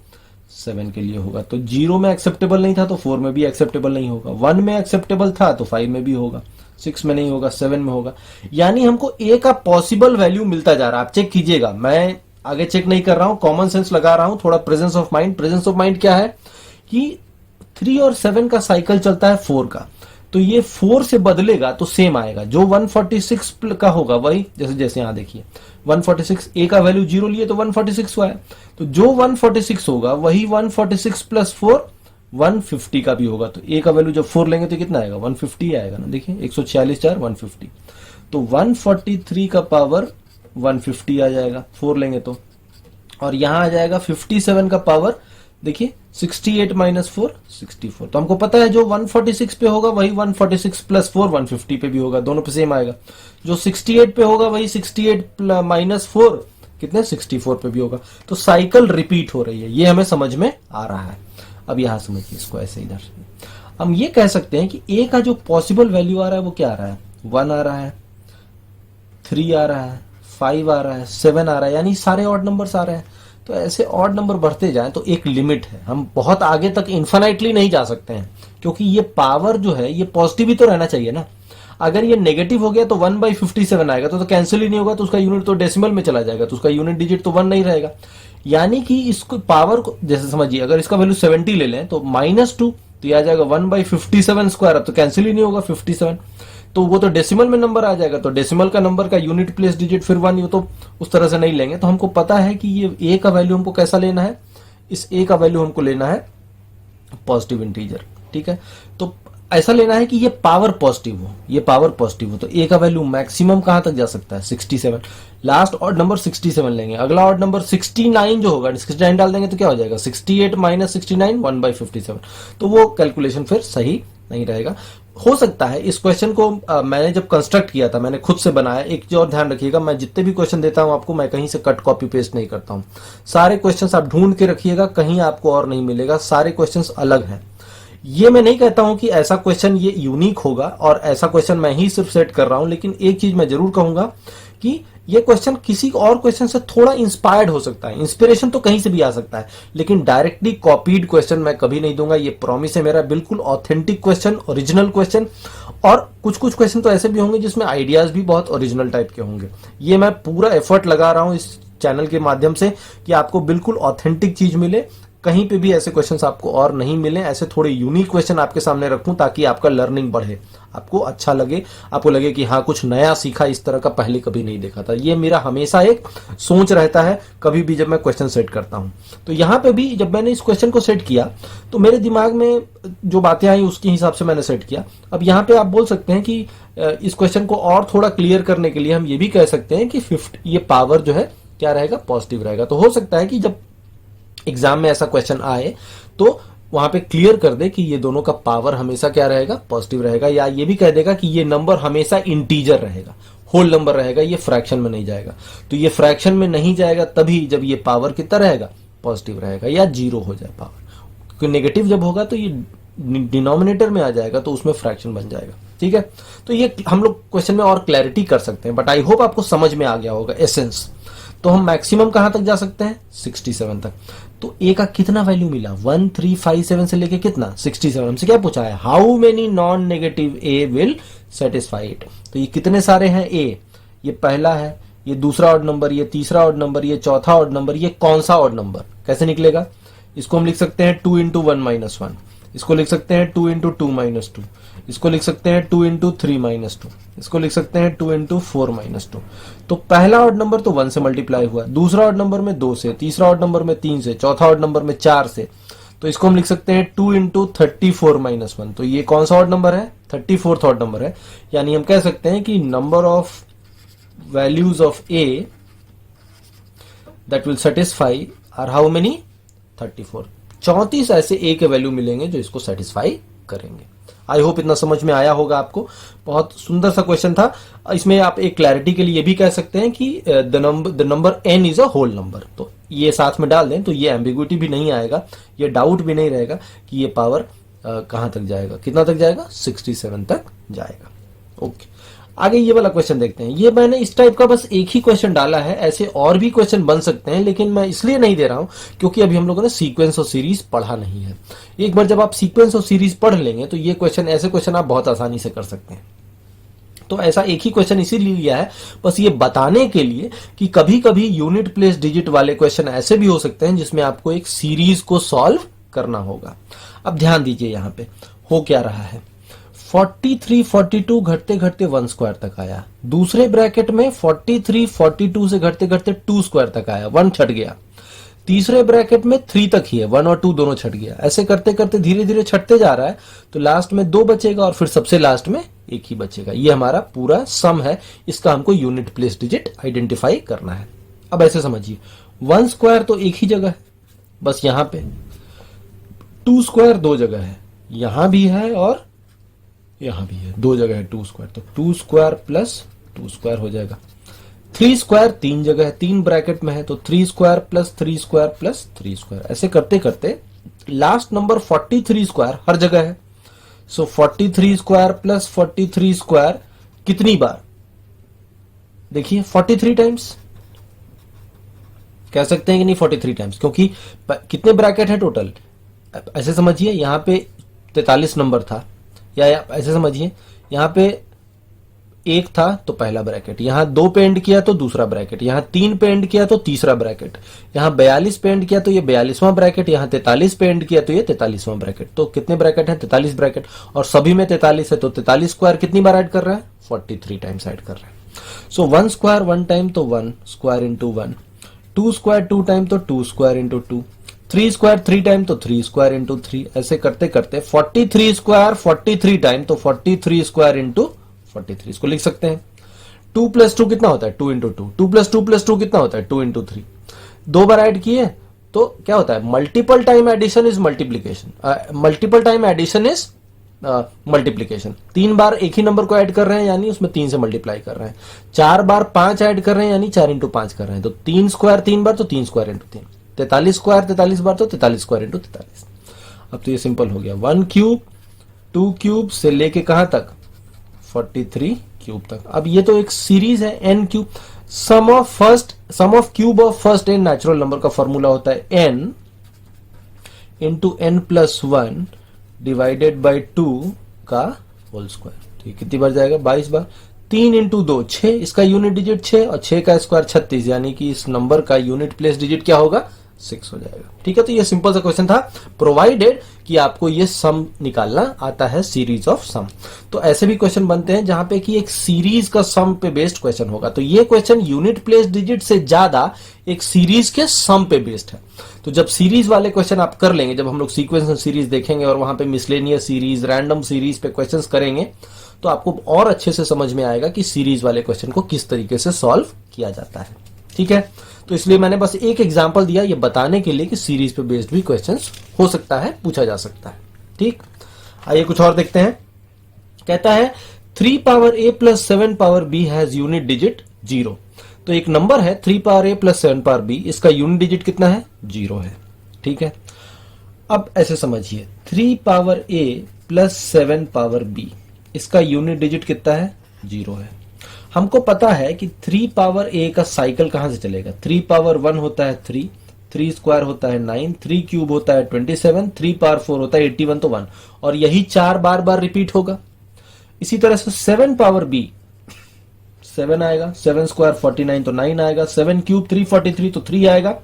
7 के लिए होगा। तो 0 में एक्सेप्टेबल नहीं था तो 4 में भी एक्सेप्टेबल नहीं होगा, 1 में एक्सेप्टेबल था तो 5 में भी होगा, 6 में नहीं होगा, 7 में होगा। यानी हमको a का पॉसिबल वैल्यू मिलता जा रहा है। आप चेक कीजिएगा, मैं आगे चेक नहीं कर रहा हूं, कॉमन सेंस लगा रहा हूं, थोड़ा presence of mind. Presence of mind क्या है कि 3 और 7 का साइकिल चलता है 4 का, तो ये 4 से बदलेगा तो सेम आएगा, जो 146 का होगा वही, जैसे जैसे यहां देखिए 146, a का वैल्यू 0 लिए तो 146 हुआ है, तो जो 146 होगा वही 146 प्लस 4 150 का भी होगा। तो a का वैल्यू जब 4 लेंगे तो कितना आएगा, 150 आएगा ना, देखिए 146 4 150, तो 143 का पावर 150 आ जाएगा 4 लेंगे तो। और यहां आ जाएगा 57 का पावर, देखिए 68 माइनस 4 64। तो हमको पता है जो 146 पे होगा वही 146 प्लस 4 150 पे भी होगा, दोनों पे सेम आएगा। जो 68 पे होगा वही 68 माइनस 4 कितने, 64 पे भी होगा। तो साइकिल रिपीट हो रही है, ये हमें समझ में आ रहा है। अब यहां समझिए इसको ऐसे, इधर हम ये कह सकते हैं कि a का जो पॉसिबल वैल्यू आ रहा है वो क्या आ रहा है, 1 आ रहा है, 3 आ रहा है, 5 आ रहा है, 7 आ रहा है, यानी सारे ऑड नंबर्स आ रहे हैं। तो ऐसे ऑड नंबर बढ़ते जाएं तो एक लिमिट है, हम बहुत आगे तक इन्फिनाइटली नहीं जा सकते हैं, क्योंकि ये पावर जो है ये पॉजिटिव ही तो रहना चाहिए ना। अगर ये नेगेटिव हो गया तो 1/57 आएगा, तो कैंसिल ही नहीं होगा, तो उसका यूनिट तो डेसिमल में चला जाएगा, तो उसका यूनिट डिजिट तो 1 नहीं रहेगा। यानी कि इसको पावर को जैसे समझिए, अगर इसका वैल्यू 70 ले लें तो -2, तो ये आ जाएगा 1/57 स्क्वायर, अब तो कैंसिल ही नहीं होगा 57, तो वो तो डेसिमल में नंबर आ जाएगा, तो डेसिमल का नंबर का यूनिट प्लेस डिजिट फिर 1, ये तो उस तरह से नहीं लेंगे। तो हमको पता है कि ये a का वैल्यू हमको कैसा लेना है, इस a का वैल्यू हमको लेना है पॉजिटिव इंटीजर, ठीक है। तो ऐसा लेना है कि ये पावर पॉजिटिव हो, ये पावर पॉजिटिव हो, तो a का वैल्यू मैक्सिमम कहां तक जा सकता है, 67। लास्ट ऑड नंबर 67 लेंगे, अगला ऑड नंबर 69 जो होगा, 69 डाल देंगे तो क्या हो जाएगा, 68 माइनस 69 1/57। तो वो कैलकुलेशन फिर सही नहीं रहेगा। हो सकता है इस क्वेश्चन को मैंने जब कंस्ट्रक्ट किया था, मैंने खुद से बनाया। एक चीज और ध्यान रखिएगा, मैं जितने भी क्वेश्चन देता हूं आपको, मैं कहीं से कट कॉपी पेस्ट नहीं करता हूं। सारे क्वेश्चंस आप ढूंढ के रखिएगा, कहीं आपको और नहीं मिलेगा, सारे क्वेश्चंस अलग हैं। ये मैं नहीं कहता हूं कि ऐसा क्वेश्चन ये यूनिक होगा और ऐसा क्वेश्चन मैं ही सिर्फ सेट कर रहा हूं, लेकिन एक चीज मैं जरूर कहूंगा कि ये क्वेश्चन किसी और क्वेश्चन से थोड़ा इंस्पायर्ड हो सकता है। इंस्पिरेशन तो कहीं से भी आ सकता है, लेकिन डायरेक्टली कॉपीड क्वेश्चन मैं कभी नहीं दूंगा। ये प्रॉमिस है मेरा, बिल्कुल ऑथेंटिक क्वेश्चन, ओरिजिनल क्वेश्चन। और कुछ कुछ क्वेश्चन तो ऐसे भी होंगे जिसमें आइडियाज भी बहुत ओरिजिनल टाइप के होंगे। ये मैं पूरा एफर्ट लगा रहा हूं इस चैनल के माध्यम से कि आपको बिल्कुल ऑथेंटिक चीज मिले, कहीं पे भी ऐसे क्वेश्चंस आपको और नहीं मिले। ऐसे थोड़े यूनिक क्वेश्चन आपके सामने रखूं ताकि आपका लर्निंग बढ़े, आपको अच्छा लगे, आपको लगे कि हाँ कुछ नया सीखा, इस तरह का पहले कभी नहीं देखा था। ये मेरा हमेशा एक सोच रहता है कभी भी जब मैं क्वेश्चन सेट करता हूं। तो यहां पे भी जब मैंने इस क्वेश्चन को सेट किया तो मेरे दिमाग में जो बातें आई उसके हिसाब से मैंने सेट किया। अब यहां पे आप बोल सकते हैं कि इस क्वेश्चन को और थोड़ा क्लियर करने के लिए हम ये भी कह सकते हैं कि 50 ये पावर जो है क्या रहेगा, पॉजिटिव रहेगा। तो हो सकता है कि जब एग्जाम में ऐसा क्वेश्चन आए तो वहां पे क्लियर कर दे कि ये दोनों का पावर हमेशा क्या रहेगा, पॉजिटिव रहेगा। या ये भी कह देगा कि ये नंबर हमेशा इंटीजर रहेगा, होल नंबर रहेगा, ये फ्रैक्शन में नहीं जाएगा। तो ये फ्रैक्शन में नहीं जाएगा तभी जब ये पावर कितना रहेगा, पॉजिटिव रहेगा, या जीरो हो जाए पावर। क्योंकि नेगेटिव जब होगा तो ये डिनोमिनेटर में आ जाएगा तो उसमें फ्रैक्शन बन जाएगा। ठीक है, तो ये हम लोग क्वेश्चन में और क्लैरिटी कर सकते हैं, बट आई होप आपको समझ में आ गया होगा एसेंस। तो हम मैक्सिमम कहां तक जा सकते हैं, 67 तक। तो ए का कितना वैल्यू मिला, 1357 से लेके कितना 67। हमसे क्या पूछा है, how many non negative A will satisfy it. तो ये कितने सारे हैं ए, ये पहला है, ये दूसरा ऑड नंबर, ये तीसरा ऑड नंबर, ये चौथा ऑड नंबर, ये कौन सा ऑड नंबर, कैसे निकलेगा। इसको हम लिख सकते हैं 2 इंटू 1 माइनस 1, इसको लिख सकते हैं 2 इंटू 2 माइनस 2, इसको लिख सकते हैं 2 इंटू 3 माइनस 2, इसको लिख सकते हैं 2 इंटू 4 माइनस 2। तो पहला ऑड नंबर तो 1 से मल्टीप्लाई हुआ, दूसरा ऑड नंबर में 2 से, तीसरा ऑड नंबर में 3 से, चौथा ऑड नंबर में 4 से। तो इसको हम लिख सकते हैं 2 इंटू 34 माइनस 1। तो ये कौन सा ऑड नंबर है, 34th ऑड नंबर है। यानी हम कह सकते हैं कि number of values of a that will satisfy are how many, 34। 34 ऐसे ए के वैल्यू मिलेंगे जो इसको सेटिस्फाई करेंगे। आई होप इतना समझ में आया होगा आपको। बहुत सुंदर सा क्वेश्चन था। इसमें आप एक क्लैरिटी के लिए ये भी कह सकते हैं कि the number n is a whole number. तो ये साथ में डाल दें तो ये एम्बिग्विटी भी नहीं आएगा, ये डाउट भी नहीं रहेगा कि ये पावर कहां तक जाएगा, कितना तक जाएगा, 67 तक जाएगा। ओके, आगे ये वाला क्वेश्चन देखते हैं। ये मैंने इस टाइप का बस एक ही क्वेश्चन डाला है, ऐसे और भी क्वेश्चन बन सकते हैं, लेकिन मैं इसलिए नहीं दे रहा हूं क्योंकि अभी हम लोगों ने सीक्वेंस और सीरीज पढ़ा नहीं है। एक बार जब आप सीक्वेंस और सीरीज पढ़ लेंगे तो ये क्वेश्चन, ऐसे क्वेश्चन आप बहुत आसानी से कर सकते हैं। तो ऐसा एक ही क्वेश्चन इसीलिए लिया है बस ये बताने के लिए कि कभी कभी यूनिट प्लेस डिजिट वाले क्वेश्चन ऐसे भी हो सकते हैं जिसमें आपको एक सीरीज को सॉल्व करना होगा। अब ध्यान दीजिए, यहां पे हो क्या रहा है, 43 42 घटते घटते 1 स्क्वायर तक आया। दूसरे ब्रैकेट में 43 42 से घटते घटते 2 स्क्वायर तक आया, 1 छट गया। तीसरे ब्रैकेट में 3 तक ही है, 1 और 2 दोनों छट गया। ऐसे करते करते धीरे धीरे छटते जा रहा है, तो लास्ट में 2 बचेगा और फिर सबसे लास्ट में 1 ही बचेगा। ये हमारा पूरा सम है, इसका हमको यूनिट प्लेस डिजिट आइडेंटिफाई करना है। अब ऐसे समझिए, 1 स्क्वायर तो एक ही जगह है, बस यहां पे 2 स्क्वायर 2 जगह है, यहां भी है और यहां भी है, 2 जगह है 2 स्क्वायर। तो 2 स्क्वायर प्लस 2 स्क्वायर हो जाएगा। 3 स्क्वायर 3 जगह है, 3 ब्रैकेट में है, तो 3 square plus 3 square plus 3 square. ऐसे करते करते लास्ट नंबर 43 स्क्वायर हर जगह है। सो 43 स्क्वायर प्लस 43 स्क्वायर कितनी बार, देखिए 43 टाइम्स कह सकते हैं कि नहीं, 43 टाइम्स, क्योंकि कितने ब्रैकेट है टोटल। ऐसे समझिए, यहां पे 43 नंबर था, या ऐसे समझिए यहां पे 1 था तो पहला ब्रैकेट, यहां 2 पे एंड किया तो दूसरा ब्रैकेट, यहां 3 पे एंड किया तो तीसरा ब्रैकेट, यहां 42 पे एंड किया तो ये 42वां ब्रैकेट, यहां 43 पे एंड किया तो ये 43वां ब्रैकेट। तो कितने ब्रैकेट है, 43 ब्रैकेट, और सभी में 43 है, तो 43 स्क्वायर कितनी बार ऐड कर रहा है, 43 टाइम्स ऐड कर रहा है। सो 1 स्क्वायर 1 टाइम तो 1 स्क्वायर इंटू 1, 2 स्क्वायर 2 टाइम तो 2 स्क्वायर इंटू 2, 3 स्क्वायर 3 टाइम तो 3 स्क्वायर इंटू 3। ऐसे करते करते 43 स्क्वायर 43 टाइम तो 43 स्क्वायर इंटू 43। इसको लिख सकते हैं 2 प्लस 2 कितना होता है, 2 इंटू 2, 2 प्लस 2 प्लस 2 कितना होता है, 2 इंटू 3। 2 बार ऐड किए तो क्या होता है, multiple time addition is multiplication, multiple time addition is multiplication. 3 बार एक ही नंबर को ऐड कर रहे हैं यानी उसमें 3 से मल्टीप्लाई कर रहे हैं। 4 बार 5 ऐड कर रहे हैं यानी 4 इंटू 5 कर रहे हैं, तो 3 स्क्वायर 3 बार तो 3 स्क्वायर इंटू 3, 43 स्क्वायर 43 बार तो 43 स्क्वायर इंटू 43। अब तो ये सिंपल हो गया, 1 क्यूब 2 क्यूब से लेके कहां तक, 43 क्यूब तक। अब ये तो एक सीरीज है n cube. Sum of cube of first n natural number का फॉर्मूला होता है n into n+1 divided by 2 का होल स्क्वायर। तो कितनी बार जाएगा? 22 बार। 3 इंटू 2 6, इसका यूनिट डिजिट 6 और 6 का स्क्वायर 36, यानी कि इस नंबर का यूनिट प्लेस डिजिट क्या होगा? 6 हो जाएगा। ठीक है, तो ये सिंपल सा क्वेश्चन था, प्रोवाइडेड कि आपको ये सम निकालना आता है, सीरीज ऑफ सम। तो ऐसे भी क्वेश्चन बनते हैं जहां पे कि एक सीरीज का सम पे बेस्ड क्वेश्चन होगा। तो ये क्वेश्चन यूनिट प्लेस डिजिट से ज्यादा एक सीरीज के सम पे बेस्ड है। तो जब सीरीज वाले क्वेश्चन आप कर लेंगे, जब हम लोग सीक्वेंस सीरीज देखेंगे और वहां पे मिसलेनियस सीरीज, रैंडम सीरीज पे क्वेश्चंस करेंगे, तो आपको और अच्छे से समझ में आएगा कि सीरीज वाले क्वेश्चन को किस तरीके से सॉल्व किया जाता है। ठीक है, तो इसलिए मैंने बस एक एग्जांपल दिया ये बताने के लिए कि सीरीज पे बेस्ड भी क्वेश्चंस हो सकता है, पूछा जा सकता है। ठीक, आइए कुछ और देखते हैं। कहता है 3 power a plus 7 power b has unit digit 0। तो एक नंबर है 3 power a plus 7 power b, इसका यूनिट डिजिट कितना है? 0 है। ठीक है, अब ऐसे समझिए 3 power a plus 7 power b, इसका यूनिट डिजिट कितना है? 0 है। हमको पता है कि 3 पावर a का साइकिल कहां से चलेगा? 3 पावर 1 होता है 3, 3 स्क्वायर होता है 9, 3 क्यूब होता है 27, 3 पावर 4 होता है 81, तो 1, और यही 4 बार बार रिपीट होगा। इसी तरह से 7 पावर b, 7 आएगा, 7 स्क्वायर 49 तो 9 आएगा, 7 क्यूब 343 तो 3 आएगा,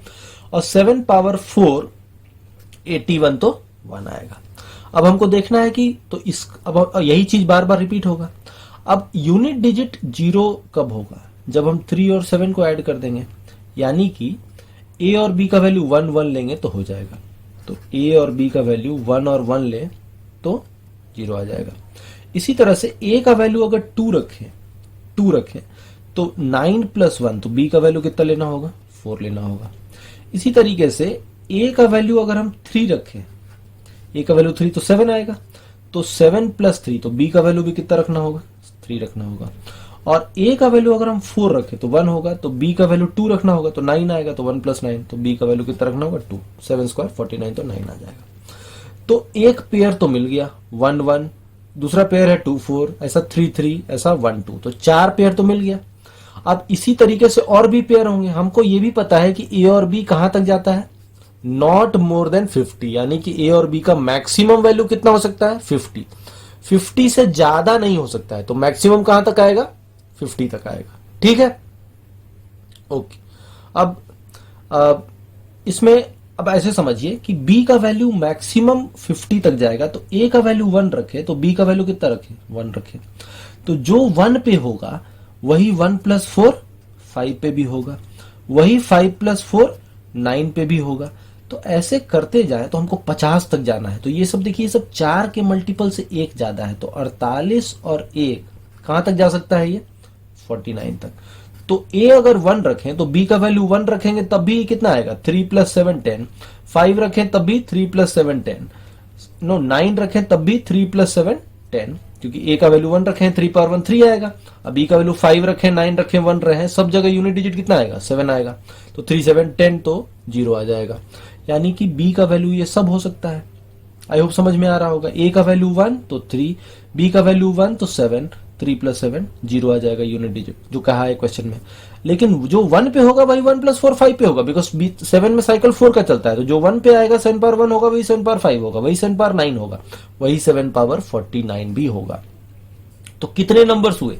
और 7 पावर 4 81 तो 1 आएगा। अब हमको देखना है कि तो इस अब यही चीज बार बार रिपीट होगा। अब यूनिट डिजिट 0 कब होगा? जब हम 3 और 7 को ऐड कर देंगे, यानी कि a और b का वैल्यू 1 1 लेंगे तो हो जाएगा। तो a और b का वैल्यू 1 और 1 ले तो 0 आ जाएगा। इसी तरह से a का वैल्यू अगर 2 रखें तो 9 प्लस 1, तो b का वैल्यू कितना लेना होगा? 4 लेना होगा। इसी तरीके से a का वैल्यू अगर हम 3 रखें, a का वैल्यू 3 तो 7 आएगा, तो 7 प्लस 3, तो b का वैल्यू भी कितना रखना होगा? 3 रखना होगा। और a का वैल्यू अगर हम 4 रखें तो 1 होगा, तो b का वैल्यू 2 रखना होगा, तो 9 आएगा, तो 1 प्लस 9, तो b का वैल्यू कितना रखना होगा? 2, 7 स्क्वायर 49 तो 9 आ जाएगा। तो एक पेयर तो मिल गया 1 1, दूसरा पेयर है 2 4, ऐसा 3 3, ऐसा 1 2, तो 4 पेयर तो मिल गया। अब इसी तरीके से और भी पेयर होंगे। हमको ये भी पता है कि a और b कहां तक जाता है? नॉट मोर देन 50, यानी कि a और b का मैक्सिमम वैल्यू कितना हो सकता है? 50। 50 से ज्यादा नहीं हो सकता है, तो मैक्सिमम कहां तक आएगा? 50 तक आएगा। ठीक है, ओके। अब इसमें अब ऐसे समझिए कि b का वैल्यू मैक्सिमम 50 तक जाएगा, तो a का वैल्यू 1 रखे तो b का वैल्यू कितना रखे? 1 रखे। तो जो 1 पे होगा वही 1 प्लस 4 5 पे भी होगा, वही 5 प्लस 4 9 पे भी होगा। तो ऐसे करते जाए तो हमको 50 तक जाना है। तो ये सब देखिए, सब 4 के मल्टीपल से 1 ज्यादा है, तो 48 और 1 कहां तक जा सकता है? ये 49 तक। तो a अगर 1 रखें तो b का वैल्यू 1 रखेंगे तब भी कितना आएगा? 3 प्लस 7 10, 5 रखें तब भी 3 प्लस 7 10, 9 रखें तब भी 3 प्लस 7 10, क्योंकि a का वैल्यू 1 रखें 3 पावर 1 3 आएगा। अब b का वैल्यू 5 रखें 9 रखें 1 रहे, सब जगह यूनिट डिजिट कितना आएगा? 7 आएगा, तो 3 7 10 तो 0 आ जाएगा। यानी कि b का वैल्यू ये सब हो सकता है। आई होप समझ में आ रहा होगा। a का वैल्यू 1 तो 3, b का वैल्यू 1 तो 7, 3 प्लस 7 0 आ जाएगा यूनिट डिजिट, जो कहा है क्वेश्चन में। लेकिन जो 1 पे होगा वही 1 प्लस 4 5 पे होगा, बिकॉज 7 में साइकिल 4 का चलता है। तो जो 1 पे आएगा 7 पावर 1 होगा, वही 7 पावर 5 होगा, वही 7 पावर 9 होगा, वही 7 पावर 49 भी होगा। तो कितने नंबर्स हुए?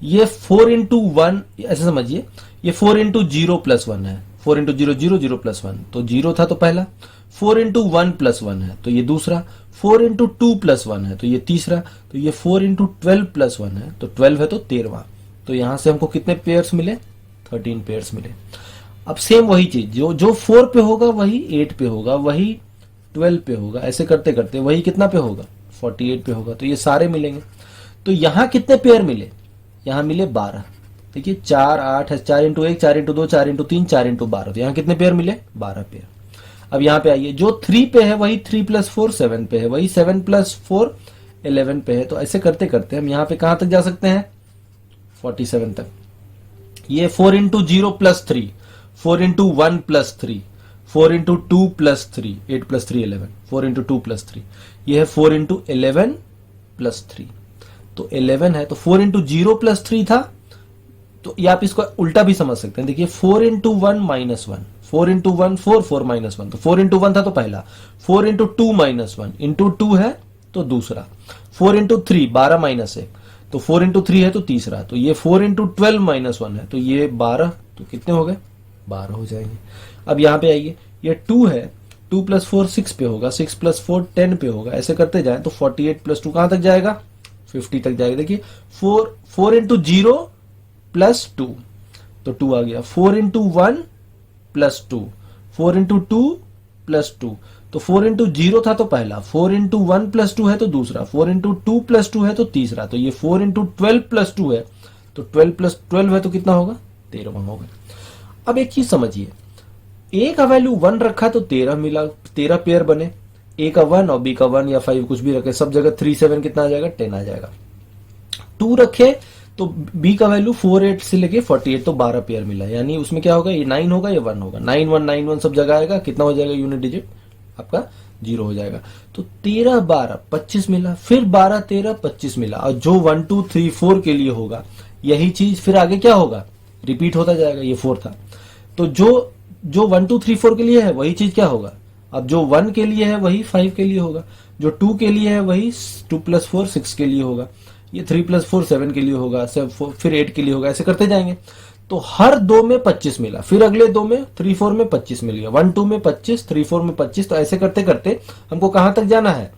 ये 4 इंटू 1, ऐसे समझिए, ये 4 इंटू 0 प्लस 1 है। 4 इंटू 0 0 0 प्लस 1, तो 0 था तो पहला। 4 इंटू 1 प्लस 1 है तो ये दूसरा। 4 इंटू 2 प्लस 1 है तो ये तीसरा। तो ये 4 इंटू 12 प्लस 1 है तो 12 है तो 13वां। तो यहां से हमको कितने पेयर्स मिले? 13 पेयर्स मिले। अब सेम वही चीज, जो 4 पे होगा वही 8 पे होगा, वही 12 पे होगा, ऐसे करते करते वही कितना पे होगा? 48 पे होगा। तो ये सारे मिलेंगे। तो यहां कितने पेयर मिले? यहां मिले 12। देखिए 4 8 है, 4 इंटू 1 4 इंटू 2 4 इंटू 3 4 इंटू 12, तो यहां कितने पेयर मिले? 12 पेयर। अब यहां पे आइए, जो 3 पे है वही 3 प्लस 4 7 पे है, वही 7 प्लस 4 11 पे है। तो ऐसे करते करते हम यहां पे कहां तक जा सकते हैं? 47 तक। ये 4 into 0 plus 3, 4 into 1 plus 3, 4 into 2 plus 3, 8 plus 3 11, 4 into 2 plus 3, ये है 4 इंटू 11 प्लस 3। तो 11 है, तो 4 इंटू 0 प्लस 3 था। तो ये आप इसको उल्टा भी समझ सकते हैं। देखिए 4 इंटू 1 माइनस 1, 4 इंटू 1 4, 4 माइनस 1, तो 4 इंटू 1 था तो पहला, 4 इंटू 2 माइनस 1, इंटू 2 है तो दूसरा, 4 इंटू 3 12 माइनस 1, तो 4 इंटू 3 है तो तीसरा, तो ये 4 इंटू 12 माइनस 1 है, तो ये 12, तो कितने हो गए 12 हो जाएंगे। अब यहां पे आइए, ये 2 है, 2 प्लस 4 6 पे होगा, 6 प्लस 4 10 पे होगा, ऐसे करते जाए तो 48 प्लस 2 कहां तक जाएगा 50 तक जाएगा। देखिए 4 इंटू 0 प्लस 2, तो 2 आ गया, 4 इंटू 1 प्लस 2, 4 इंटू 2 प्लस 2, तो 4 इंटू 0 था तो पहला, 4 इंटू 1 प्लस 2 है तो दूसरा, 4 इंटू 2 प्लस 2 है तो तीसरा, तो ये 4 इंटू 12 प्लस 2 है, तो 12 प्लस 12 है तो कितना होगा 13 होगा। अब एक चीज समझिए, ए का वैल्यू 1 रखा तो 13 मिला, 13 पेयर बने, ए का 1 और बी का 1 या 5 कुछ भी रखे, सब जगह 3 7 कितना आ जाएगा 10 आ जाएगा। 2 रखे तो बी का वैल्यू 4 8 से लेके 48, तो 12 पेयर मिला, यानी उसमें क्या होगा, ये 9 होगा, ये 1 होगा, 9 1 9 1 सब जगह आएगा, कितना हो जाएगा यूनिट डिजिट आपका 0 हो जाएगा। तो 13 12 25 मिला, फिर 12 13 25 मिला, और जो 1 2 3 4 के लिए होगा यही चीज फिर आगे क्या होगा रिपीट होता जाएगा। ये 4 था, तो जो 1 2 3 4 के लिए है वही चीज क्या होगा, अब जो 1 के लिए है वही 5 के लिए होगा, जो 2 के लिए है वही 2 प्लस 4 6 के लिए होगा, ये 3 प्लस 4 7 के लिए होगा, फिर 8 के लिए होगा, ऐसे करते जाएंगे। तो हर 2 में 25 मिला, फिर अगले 2 में 3 4 में 25 मिल गया, 1 2 में 25 3 4 में 25, तो ऐसे करते करते हमको कहां तक जाना है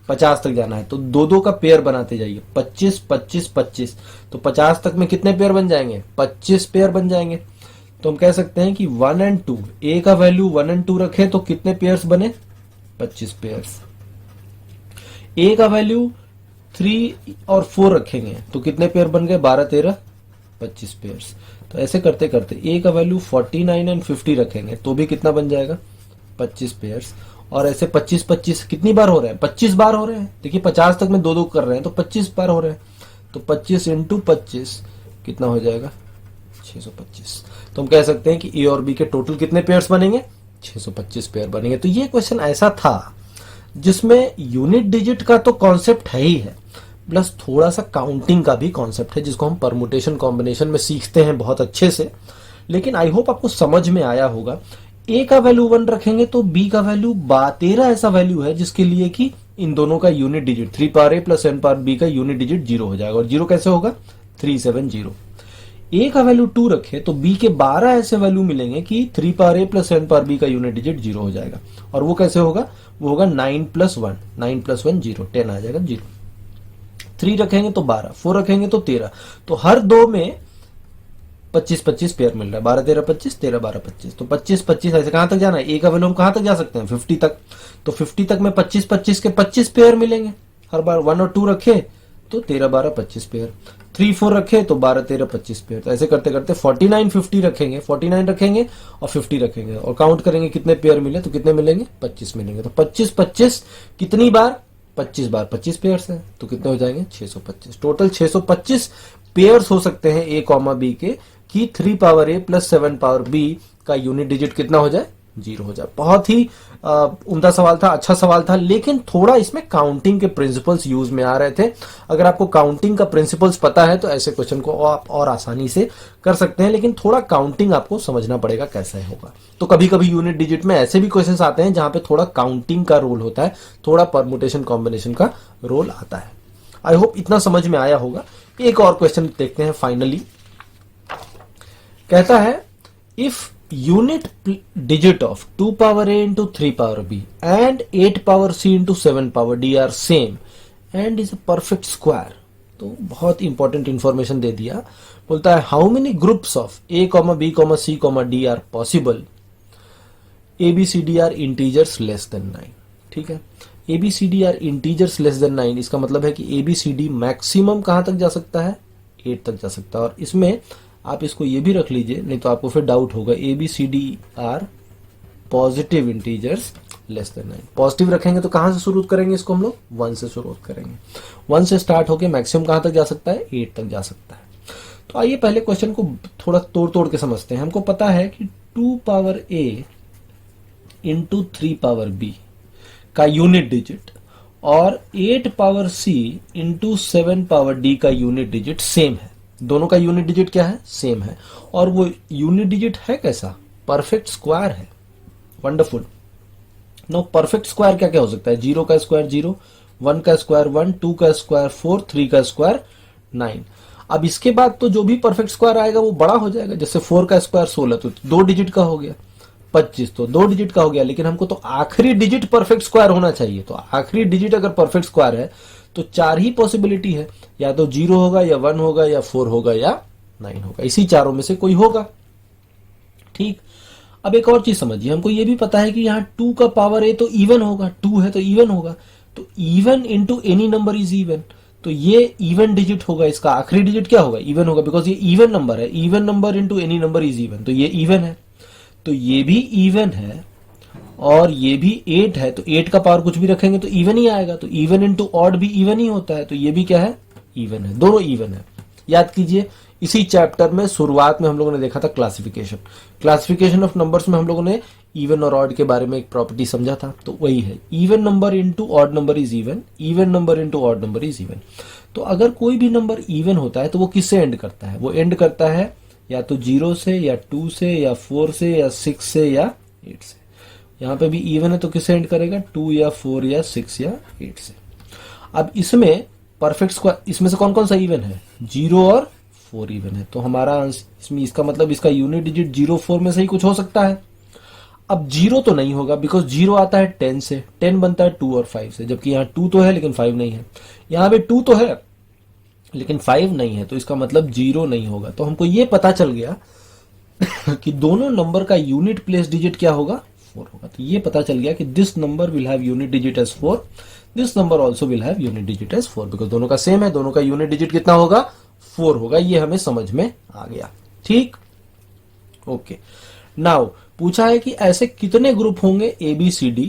50 तक जाना है। तो 2 का पेयर बनाते जाइए, 25 25 25, तो 50 तक में कितने पेयर बन जाएंगे 25 पेयर बन जाएंगे। तो हम कह सकते हैं कि 1 एंड 2, ए का वैल्यू 1 एंड 2 रखे तो कितने पेयर्स बने 25 पेयर्स। ए का वैल्यू 3 और 4 रखेंगे तो कितने पेयर बन गए 12 13 25 पेयर्स। तो ऐसे करते करते ए का वैल्यू 49 एंड 50 रखेंगे तो भी कितना बन जाएगा 25 पेयर्स। और ऐसे 25 25 कितनी बार हो रहे हैं 25 बार हो रहे हैं। देखिए 50 तक में 2 2 कर रहे हैं तो 25 बार हो रहे हैं, तो 25 इंटू 25 कितना हो जाएगा 625। तो हम कह सकते हैं कि ए और बी के टोटल कितने पेयर्स बनेंगे 625 पेयर बनेंगे। तो ये क्वेश्चन ऐसा था जिसमें यूनिट डिजिट का तो कॉन्सेप्ट है ही है, प्लस थोड़ा सा काउंटिंग का भी कॉन्सेप्ट है जिसको हम परमुटेशन कॉम्बिनेशन में सीखते हैं बहुत अच्छे से। लेकिन आई होप आपको समझ में आया होगा। ए का वैल्यू 1 रखेंगे तो बी का वैल्यू 13 ऐसा वैल्यू है जिसके लिए कि इन दोनों का यूनिट डिजिट 3 पावर ए प्लस n पावर बी का यूनिट डिजिट 0 हो जाएगा। और 0 कैसे होगा 370। ए का वैल्यू 2 रखे तो बी के 12 ऐसे वैल्यू मिलेंगे कि 3 पावर ए प्लस n पावर बी का यूनिट डिजिट 0 हो जाएगा। और वो कैसे होगा, वो होगा 9 प्लस 1, 9 प्लस 1 0, 10 आ जाएगा 0। 3 रखेंगे तो 12, 4 रखेंगे तो 13, तो हर 2 में 25 25 पेयर मिल रहा है, 12 13 25 13 12 25, तो 25 25 ऐसे कहां तक जाना है, ए का वैल्यू हम कहां तक जा सकते हैं 50 तक। तो 50 तक में 25 25 के 25 पेयर मिलेंगे हर बार। 1 और 2 रखे तो 13 12 25 पेयर, 3 4 रखे तो 12 13 25 पेयर। तो ऐसे करते करते 49 50 रखेंगे, 49 रखेंगे और 50 रखेंगे और काउंट करेंगे कितने पेयर मिले, तो कितने मिलेंगे 25 मिलेंगे। तो 25 25 कितनी बार 25 बार 25 पेयर्स है, तो कितने हो जाएंगे 625। टोटल 625 पेयर्स हो सकते हैं ए कॉमा बी के कि 3 पावर ए प्लस 7 पावर बी का यूनिट डिजिट कितना हो जाए 0 हो जाए। बहुत ही उम्दा सवाल था, अच्छा सवाल था, लेकिन थोड़ा इसमें काउंटिंग के प्रिंसिपल्स यूज में आ रहे थे। अगर आपको काउंटिंग का प्रिंसिपल्स पता है तो ऐसे क्वेश्चन को आप और आसानी से कर सकते हैं, लेकिन थोड़ा काउंटिंग आपको समझना पड़ेगा कैसे होगा। तो कभी कभी यूनिट डिजिट में ऐसे भी क्वेश्चंस आते हैं जहां पे थोड़ा काउंटिंग का रोल होता है, थोड़ा परमुटेशन कॉम्बिनेशन का रोल आता है। आई होप इतना समझ में आया होगा। एक और क्वेश्चन देखते हैं फाइनली। कहता है if unit digit of 2 power a into 3 power b and 8 power c into 7 power d are same and is a perfect square। तो बहुत इंपॉर्टेंट इंफॉर्मेशन दे दिया। बोलता है how many groups of a, b, c, d are possible, a b c d are integers less than 9। ठीक है, a b c d are integers less than 9, इसका मतलब है कि a b c d maximum कहां तक जा सकता है 8 तक जा सकता है। और इसमें आप इसको ये भी रख लीजिए, नहीं तो आपको फिर डाउट होगा, a b c d are positive integers less than 9। Positive रखेंगे तो कहां से शुरू करेंगे इसको हम लोग 1 से शुरू करेंगे। 1 से स्टार्ट होके मैक्सिमम कहां तक जा सकता है 8 तक जा सकता है। तो आइए पहले क्वेश्चन को थोड़ा तोड़ तोड़ के समझते हैं। हमको पता है कि 2 पावर ए इंटू 3 पावर बी का यूनिट डिजिट और 8 power c into 7 power d का यूनिट डिजिट सेम है। दोनों का यूनिट डिजिट क्या है? सेम है। और वो यूनिट डिजिट है कैसा? परफेक्ट स्क्वायर है। वंडरफुल। नो परफेक्ट स्क्वायर क्या क्या हो सकता है? 0 का स्क्वायर 0, 1 का स्क्वायर 1, 2 का स्क्वायर 4, 3 का स्क्वायर 9। अब इसके बाद तो जो भी परफेक्ट स्क्वायर आएगा वो बड़ा हो जाएगा। जैसे 4 का स्क्वायर 16, तो 2 डिजिट का हो गया। 25 तो 2 डिजिट का हो गया। लेकिन हमको तो आखिरी डिजिट परफेक्ट स्क्वायर होना चाहिए। तो आखिरी डिजिट अगर परफेक्ट स्क्वायर है तो 4 ही पॉसिबिलिटी है, या तो 0 होगा, या 1 होगा, या 4 होगा, या 9 होगा। इसी चारों में से कोई होगा। ठीक। अब एक और चीज समझिए, हमको ये भी पता है कि यहाँ 2 का पावर है तो इवन होगा, 2 है तो इवन होगा। तो even into any number is even, तो ये इवन डिजिट होगा। इसका आखिरी डिजिट क्या होगा? इवन होगा, बिकॉज ये इवन नंबर है। Even number into any number is even, तो ये इवन है। तो ये भी इवन है और ये भी 8 है, तो 8 का पावर कुछ भी रखेंगे तो इवन ही आएगा। तो इवन इंटू ऑड भी इवन ही होता है, तो ये भी क्या है? इवन है। दोनों इवन है। याद कीजिए, इसी चैप्टर में शुरुआत में हम लोगों ने देखा था क्लासिफिकेशन। क्लासिफिकेशन ऑफ नंबर्स में हम लोगों ने इवन और ऑड के बारे में एक प्रॉपर्टी समझा था, तो वही है। Even number into odd number is even, even number into odd number is even. तो अगर कोई भी नंबर इवन होता है तो वो किससे एंड करता है? वो एंड करता है या तो 0 से, या 2 से, या 4 से, या 6 से, या 8 से। यहां पे भी इवन है तो किससे एंड करेगा? 2 या 4 या 6 या 8 से। अब इसमें परफेक्ट स्क्वायर, इसमें से कौन कौन सा इवन है? 0 और 4 इवन है। तो हमारा इसमें इसका मतलब इसका यूनिट डिजिट 0, 4 में से ही कुछ हो सकता है। अब 0 तो नहीं होगा, बिकॉज 0 आता है 10 से, 10 बनता है 2 और 5 से, जबकि यहाँ 2 तो है लेकिन 5 नहीं है। यहाँ पे 2 तो है लेकिन 5 नहीं है, तो इसका मतलब 0 नहीं होगा। तो हमको ये पता चल गया कि दोनों नंबर का यूनिट प्लेस डिजिट क्या होगा? 4 होगा। तो ये पता चल गया कि this number will have unit digit as 4, this number also will have unit digit as 4, because दोनों का सेम है। दोनों का यूनिट डिजिट कितना होगा? 4 होगा। ये हमें समझ में आ गया। ठीक। ओके। नाउ पूछा है कि ऐसे कितने ग्रुप होंगे ABCD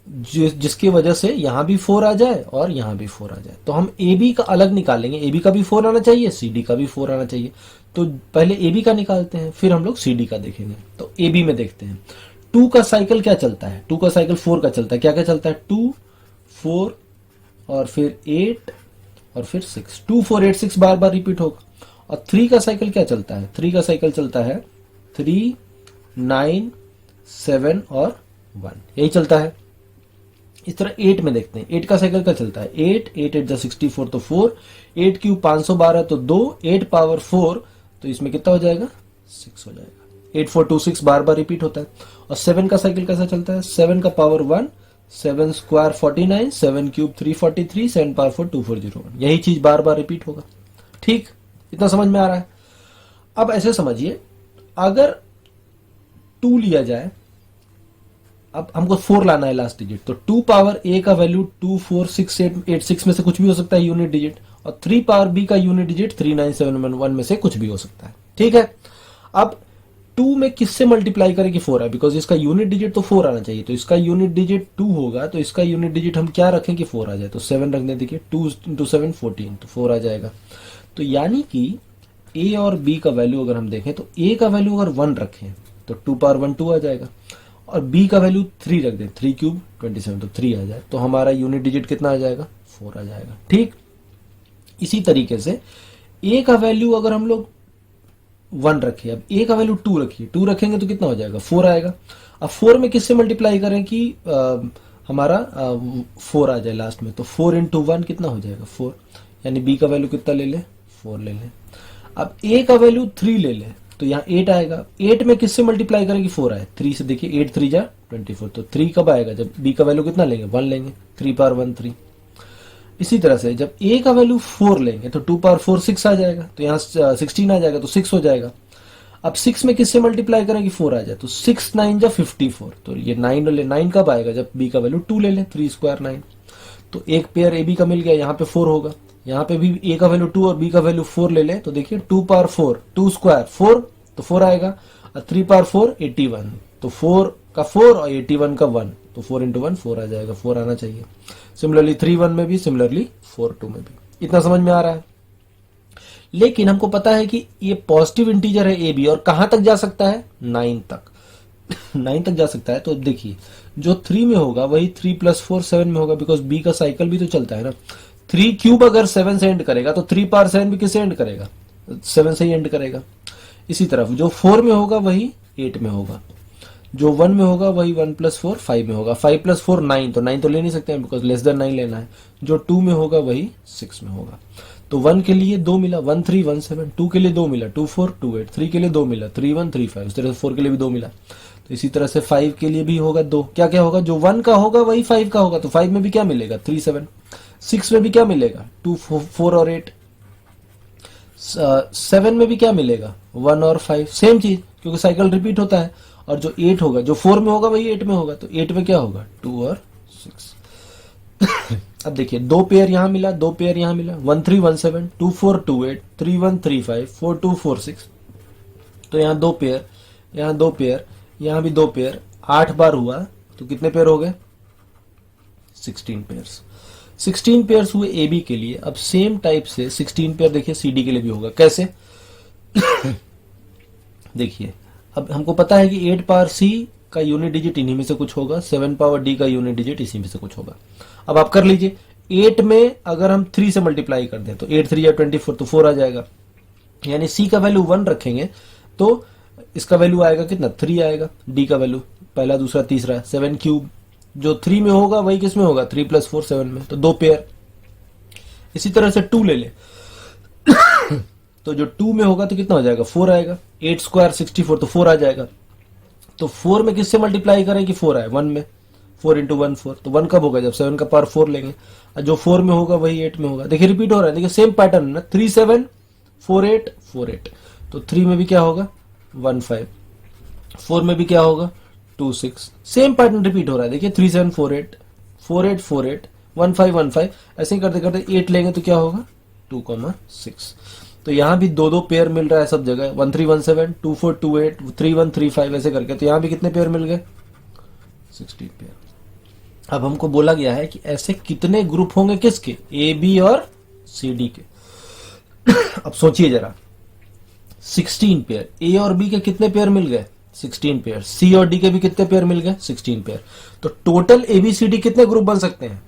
जिसकी वजह से यहां भी 4 आ जाए और यहां भी 4 आ जाए। तो हम AB का अलग निकालेंगे। AB का भी 4 आना चाहिए, CD का भी 4 आना चाहिए। तो पहले AB का निकालते हैं, फिर हम लोग CD का देखेंगे। तो AB में देखते हैं 2 का साइकिल क्या चलता है? 2 का साइकिल 4 का चलता है। क्या क्या चलता है? 2, 4 और फिर 8 और फिर 6। 2, 4, 8, 6 बार बार रिपीट होगा। और 3 का साइकिल क्या चलता है? 3 का साइकिल चलता है 3, 9, 7 और 1, यही चलता है। इस तरह 8 में देखते हैं। 8 का साइकिल क्या चलता है? 8, 8 8 जा 64 तो 4, 8 क्यूब 512 तो 2, 8 पावर 4 तो इसमें कितना हो जाएगा? 6 हो जाएगा। 8 4 2 6 बार बार रिपीट होता है। और 7 का साइकिल कैसा चलता है? 7 का पावर 1, 7 स्क्वायर 49, 7 क्यूब 343, 7 पावर 4 2401, यही चीज बार बार रिपीट होगा। ठीक, इतना समझ में आ रहा है? अब ऐसे समझिए, अगर 2 लिया जाए, अब हमको 4 लाना है लास्ट डिजिट, तो 2 पावर A का वैल्यू 2 4 6 8 8 6 में से कुछ भी हो सकता है यूनिट डिजिट, और 3 पावर B का यूनिट डिजिट 3 9 7 1 में से कुछ भी हो सकता है। ठीक है। अब 2 में किससे मल्टीप्लाई करें कि 4 है? बिकॉज इसका यूनिट डिजिट तो 4 आना चाहिए, तो इसका यूनिट डिजिट 2 होगा, तो इसका यूनिट डिजिट हम क्या रखें कि 4 आ जाए? तो 7 रखने देखिए, 2 इंटू 7 14, तो 4 आ जाएगा। तो यानी कि A और B का वैल्यू अगर हम देखें तो A का वैल्यू अगर 1 रखें तो 2 पावर 1 2 आ जाएगा, और B का वैल्यू 3 रख दें, 3 क्यूब 27 तो 3 आ जाए, तो हमारा यूनिट डिजिट कितना आ जाएगा? 4 आ जाएगा। ठीक, इसी तरीके से A का वैल्यू अगर हम लोग 1 रखें, अब A का वैल्यू 2 रखिए, 2 रखेंगे तो कितना हो जाएगा? 4 आएगा। अब 4 में किससे मल्टीप्लाई करें कि हमारा 4 आ जाए लास्ट में? तो 4 इंटू 1 कितना हो जाएगा? 4, यानी B का वैल्यू कितना ले लें? 4 ले लें। अब A का वैल्यू 3 ले लें, तो यहाँ 8 आएगा। 8 में किससे मल्टीप्लाई करें कि 4 आए? 3 से। देखिए 8 3 जा 24, तो 3 कब आएगा? जब B का वैल्यू कितना लेंगे? 1 लेंगे, 3 पावर 1 3। इसी तरह से जब A का वैल्यू 4 लेंगे तो 2 पावर 4 6 आ जाएगा, तो यहाँ 16 आ जाएगा, तो 6 हो जाएगा। अब 6 में किससे मल्टीप्लाई करें कि 4 आ जाए? तो 6 9 जा 54, तो ये 9 ले, 9 कब आएगा? जब B का वैल्यू 2 ले लें, 3 स्क्वायर 9, तो एक पेयर AB का मिल गया, यहाँ पे 4 होगा। यहाँ पे भी A का वैल्यू 2 और B का वैल्यू 4 ले लें, तो देखिए 2 पावर 4 2 स्क्वायर 4, तो 4 आएगा, और 3 पावर 4 81, तो 4 का 4 और 81 का 1, तो 4 इंटू 1 4 आ जाएगा, 4 आना चाहिए। सिमिलरली 3 1 में भी, सिमिलरली 4 2 में भी। इतना समझ में आ रहा है? लेकिन हमको पता है कि ये पॉजिटिव इंटीजर है AB, और कहां तक जा सकता है? 9 तक। 9 तक जा सकता है। तो देखिए जो 3 में होगा वही 3 + 4 7 में होगा, बिकॉज बी का साइकिल भी तो चलता है ना। 3 क्यूब अगर 7 से एंड करेगा तो 3 पावर 7 भी किससे एंड करेगा, 7 से ही एंड करेगा। इसी तरफ जो 4 में होगा वही 8 में होगा, जो 1 में होगा वही 1 + 4 5 में होगा। 5 + 4 9, तो 9 तो ले नहीं सकते हैं बिकॉज लेस देन 9 लेना है। जो 2 में होगा वही 6 में होगा। तो 1 के लिए 2 मिला 1 3 1 7, 2 के लिए 2 मिला 2 4 2 8, 3 के लिए 2 मिला 3 1 3 5, उस तरह से 4 के लिए भी 2 मिला। तो इसी तरह से 5 के लिए भी होगा 2। क्या क्या होगा, जो 1 का होगा वही 5 का होगा, तो 5 में भी क्या मिलेगा 3 7। 6 में भी क्या मिलेगा 2 4 और 8। 7 में भी क्या मिलेगा 1 और 5, सेम चीज क्योंकि साइकिल रिपीट होता है। और जो 8 होगा, जो 4 में होगा वही 8 में होगा, तो 8 में क्या होगा 2 और 6। अब देखिए 2 पेयर यहां मिला, 2 पेयर यहां मिला, 1 3 1 7 2 4 2 8 3 1 3 5 4 2 4 6। तो यहाँ 2 पेयर, यहाँ 2 पेयर, यहाँ भी 2 पेयर, 8 बार हुआ तो कितने पेयर हो गए 16 पेयर्स। 16 पेयर्स हुए ए बी के लिए। अब सेम टाइप से 16 पेयर देखिए सी डी के लिए भी होगा। कैसे देखिए अब हमको पता है कि 8 पावर सी का यूनिट डिजिट इन्हीं में से कुछ होगा, 7 पावर डी का यूनिट डिजिट इसी में से कुछ होगा। अब आप कर लीजिए, 8 में अगर हम 3 से मल्टीप्लाई कर दें तो 8 3 या 24, तो 4 आ जाएगा। यानी सी का वैल्यू 1 रखेंगे तो इसका वैल्यू आएगा कितना 3 आएगा। डी का वैल्यू पहला दूसरा तीसरा 7 क्यूब, जो 3 में होगा वही किस में होगा 3 + 4 7 में, तो 2 पेयर। इसी तरह से 2 ले ले तो जो 2 में होगा तो कितना हो जाएगा 4 आएगा। 8 स्क्वायर 64, तो 4 आ जाएगा। तो 4 में किससे मल्टीप्लाई करें कि 4 आए 1 में, 4 × 1 4। तो 1 कब होगा जब 7 का पावर 4 लेंगे, और जो 4 में होगा वही 8 में होगा। देखिए रिपीट हो रहा है, देखिए सेम पैटर्न है ना, 3 7 4 8 4 8। तो 3 में भी क्या होगा 1 5, 4 में भी क्या होगा 2 6, सेम पैटर्न रिपीट हो रहा है। देखिए 3 7 4 8 4 8 4 8 1 5 1 5, ऐसे ही करते करते 8 लेंगे तो क्या होगा 2 6। तो यहां भी 2 2 पेयर मिल रहा है सब जगह, 1 3 1 7 2 4 2 8 3 1 3 5, ऐसे करके। तो यहां भी कितने पेयर मिल गए 16 पेयर। अब हमको बोला गया है कि ऐसे कितने ग्रुप होंगे किसके, ए बी और सी डी के। अब सोचिए जरा, 16 पेयर, ए और बी के कितने पेयर मिल गए 16 पेयर, सी और डी के भी कितने पेयर मिल गए 16 पेयर। तो total a b c d कितने ग्रुप बन सकते हैं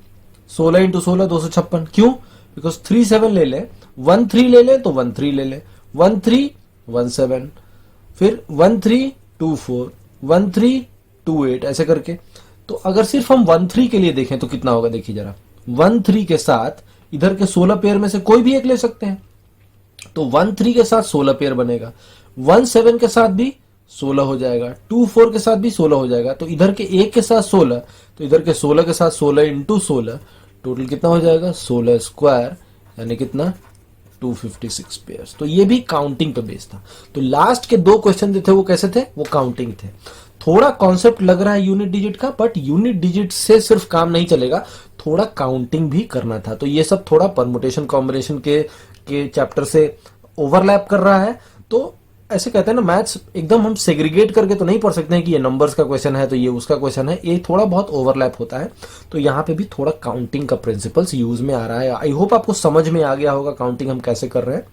16 × 16 256। क्यों, बिकॉज 3 7 ले ले, 1 3 ले ले तो 1 3 ले ले, 1 3 1 7, फिर 1 3 2 4 1 3 2 8, ऐसे करके। तो अगर सिर्फ हम 1 3 के लिए देखें तो कितना होगा, देखिए जरा, 1 3 के साथ इधर के 16 पेयर में से कोई भी एक ले सकते हैं, तो 1 3 के साथ 16 पेयर बनेगा। 1 7 के साथ भी 16 हो जाएगा, 2 4 के साथ भी 16 हो जाएगा। तो इधर के 1 के साथ 16, तो इधर के 16 के साथ 16 × 16, टोटल कितना हो जाएगा 16 स्क्वायर, यानी कितना 256 पेयर्स। तो ये भी काउंटिंग पे बेस्ड था। तो लास्ट के 2 क्वेश्चन जो थे वो कैसे थे, वो काउंटिंग थे। थोड़ा कॉन्सेप्ट लग रहा है यूनिट डिजिट का, बट यूनिट डिजिट से सिर्फ काम नहीं चलेगा, थोड़ा काउंटिंग भी करना था। तो ये सब थोड़ा परमुटेशन कॉम्बिनेशन के चैप्टर से ओवरलैप कर रहा है। तो ऐसे कहते हैं ना, मैथ्स एकदम हम सेग्रीगेट करके तो नहीं पढ़ सकते हैं कि ये नंबर्स का क्वेश्चन है तो ये उसका क्वेश्चन है, ये थोड़ा बहुत ओवरलैप होता है। तो यहाँ पे भी थोड़ा काउंटिंग का प्रिंसिपल्स यूज में आ रहा है। आई होप आपको समझ में आ गया होगा काउंटिंग हम कैसे कर रहे हैं।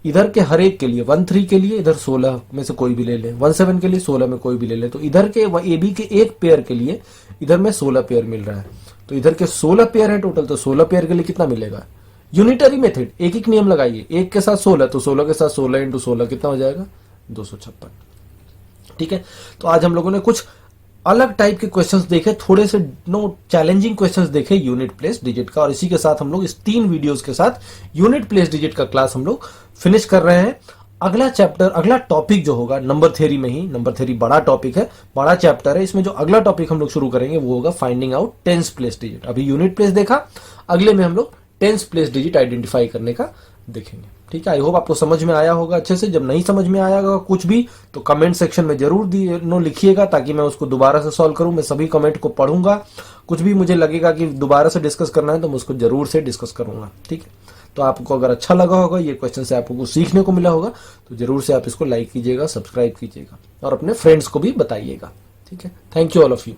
इधर के हर एक के लिए 1 3 के लिए इधर 16 में से कोई भी ले ले, 1 7 के लिए 16 में कोई भी ले ले, तो इधर के ए बी के एक पेयर के लिए इधर में 16 पेयर मिल रहा है। तो इधर के 16 पेयर है टोटल, तो 16 पेयर के लिए कितना मिलेगा, यूनिटरी मेथड, एक एक नियम लगाइए, एक के साथ 16, तो 16 के साथ 16 × 16 कितना हो जाएगा 256। ठीक है, तो आज हम लोगों ने कुछ अलग टाइप के क्वेश्चंस देखे, थोड़े से चैलेंजिंग क्वेश्चंस देखे यूनिट प्लेस डिजिट का, और इसी के साथ हम लोग इस 3 वीडियोस के साथ यूनिट प्लेस डिजिट का क्लास हम लोग फिनिश कर रहे हैं। अगला चैप्टर, अगला टॉपिक जो होगा नंबर थ्योरी में ही, नंबर थ्योरी बड़ा टॉपिक है, बड़ा चैप्टर है, इसमें जो अगला टॉपिक हम लोग शुरू करेंगे वो होगा finding out tens place digit. अभी यूनिट प्लेस देखा, अगले में हम लोग टेंस प्लेस डिजिट आइडेंटिफाई करने का देखेंगे। ठीक है, आई होप आपको समझ में आया होगा अच्छे से। जब नहीं समझ में आया होगा कुछ भी तो कमेंट सेक्शन में जरूर लिखिएगा, ताकि मैं उसको दोबारा से सॉल्व करूं। मैं सभी कमेंट को पढ़ूंगा, कुछ भी मुझे लगेगा कि दोबारा से डिस्कस करना है तो मैं उसको जरूर से डिस्कस करूंगा। ठीक है, तो आपको अगर अच्छा लगा होगा ये क्वेश्चन से आपको कुछ सीखने को मिला होगा तो जरूर से आप इसको लाइक कीजिएगा, सब्सक्राइब कीजिएगा और अपने फ्रेंड्स को भी बताइएगा। ठीक है, thank you all of you.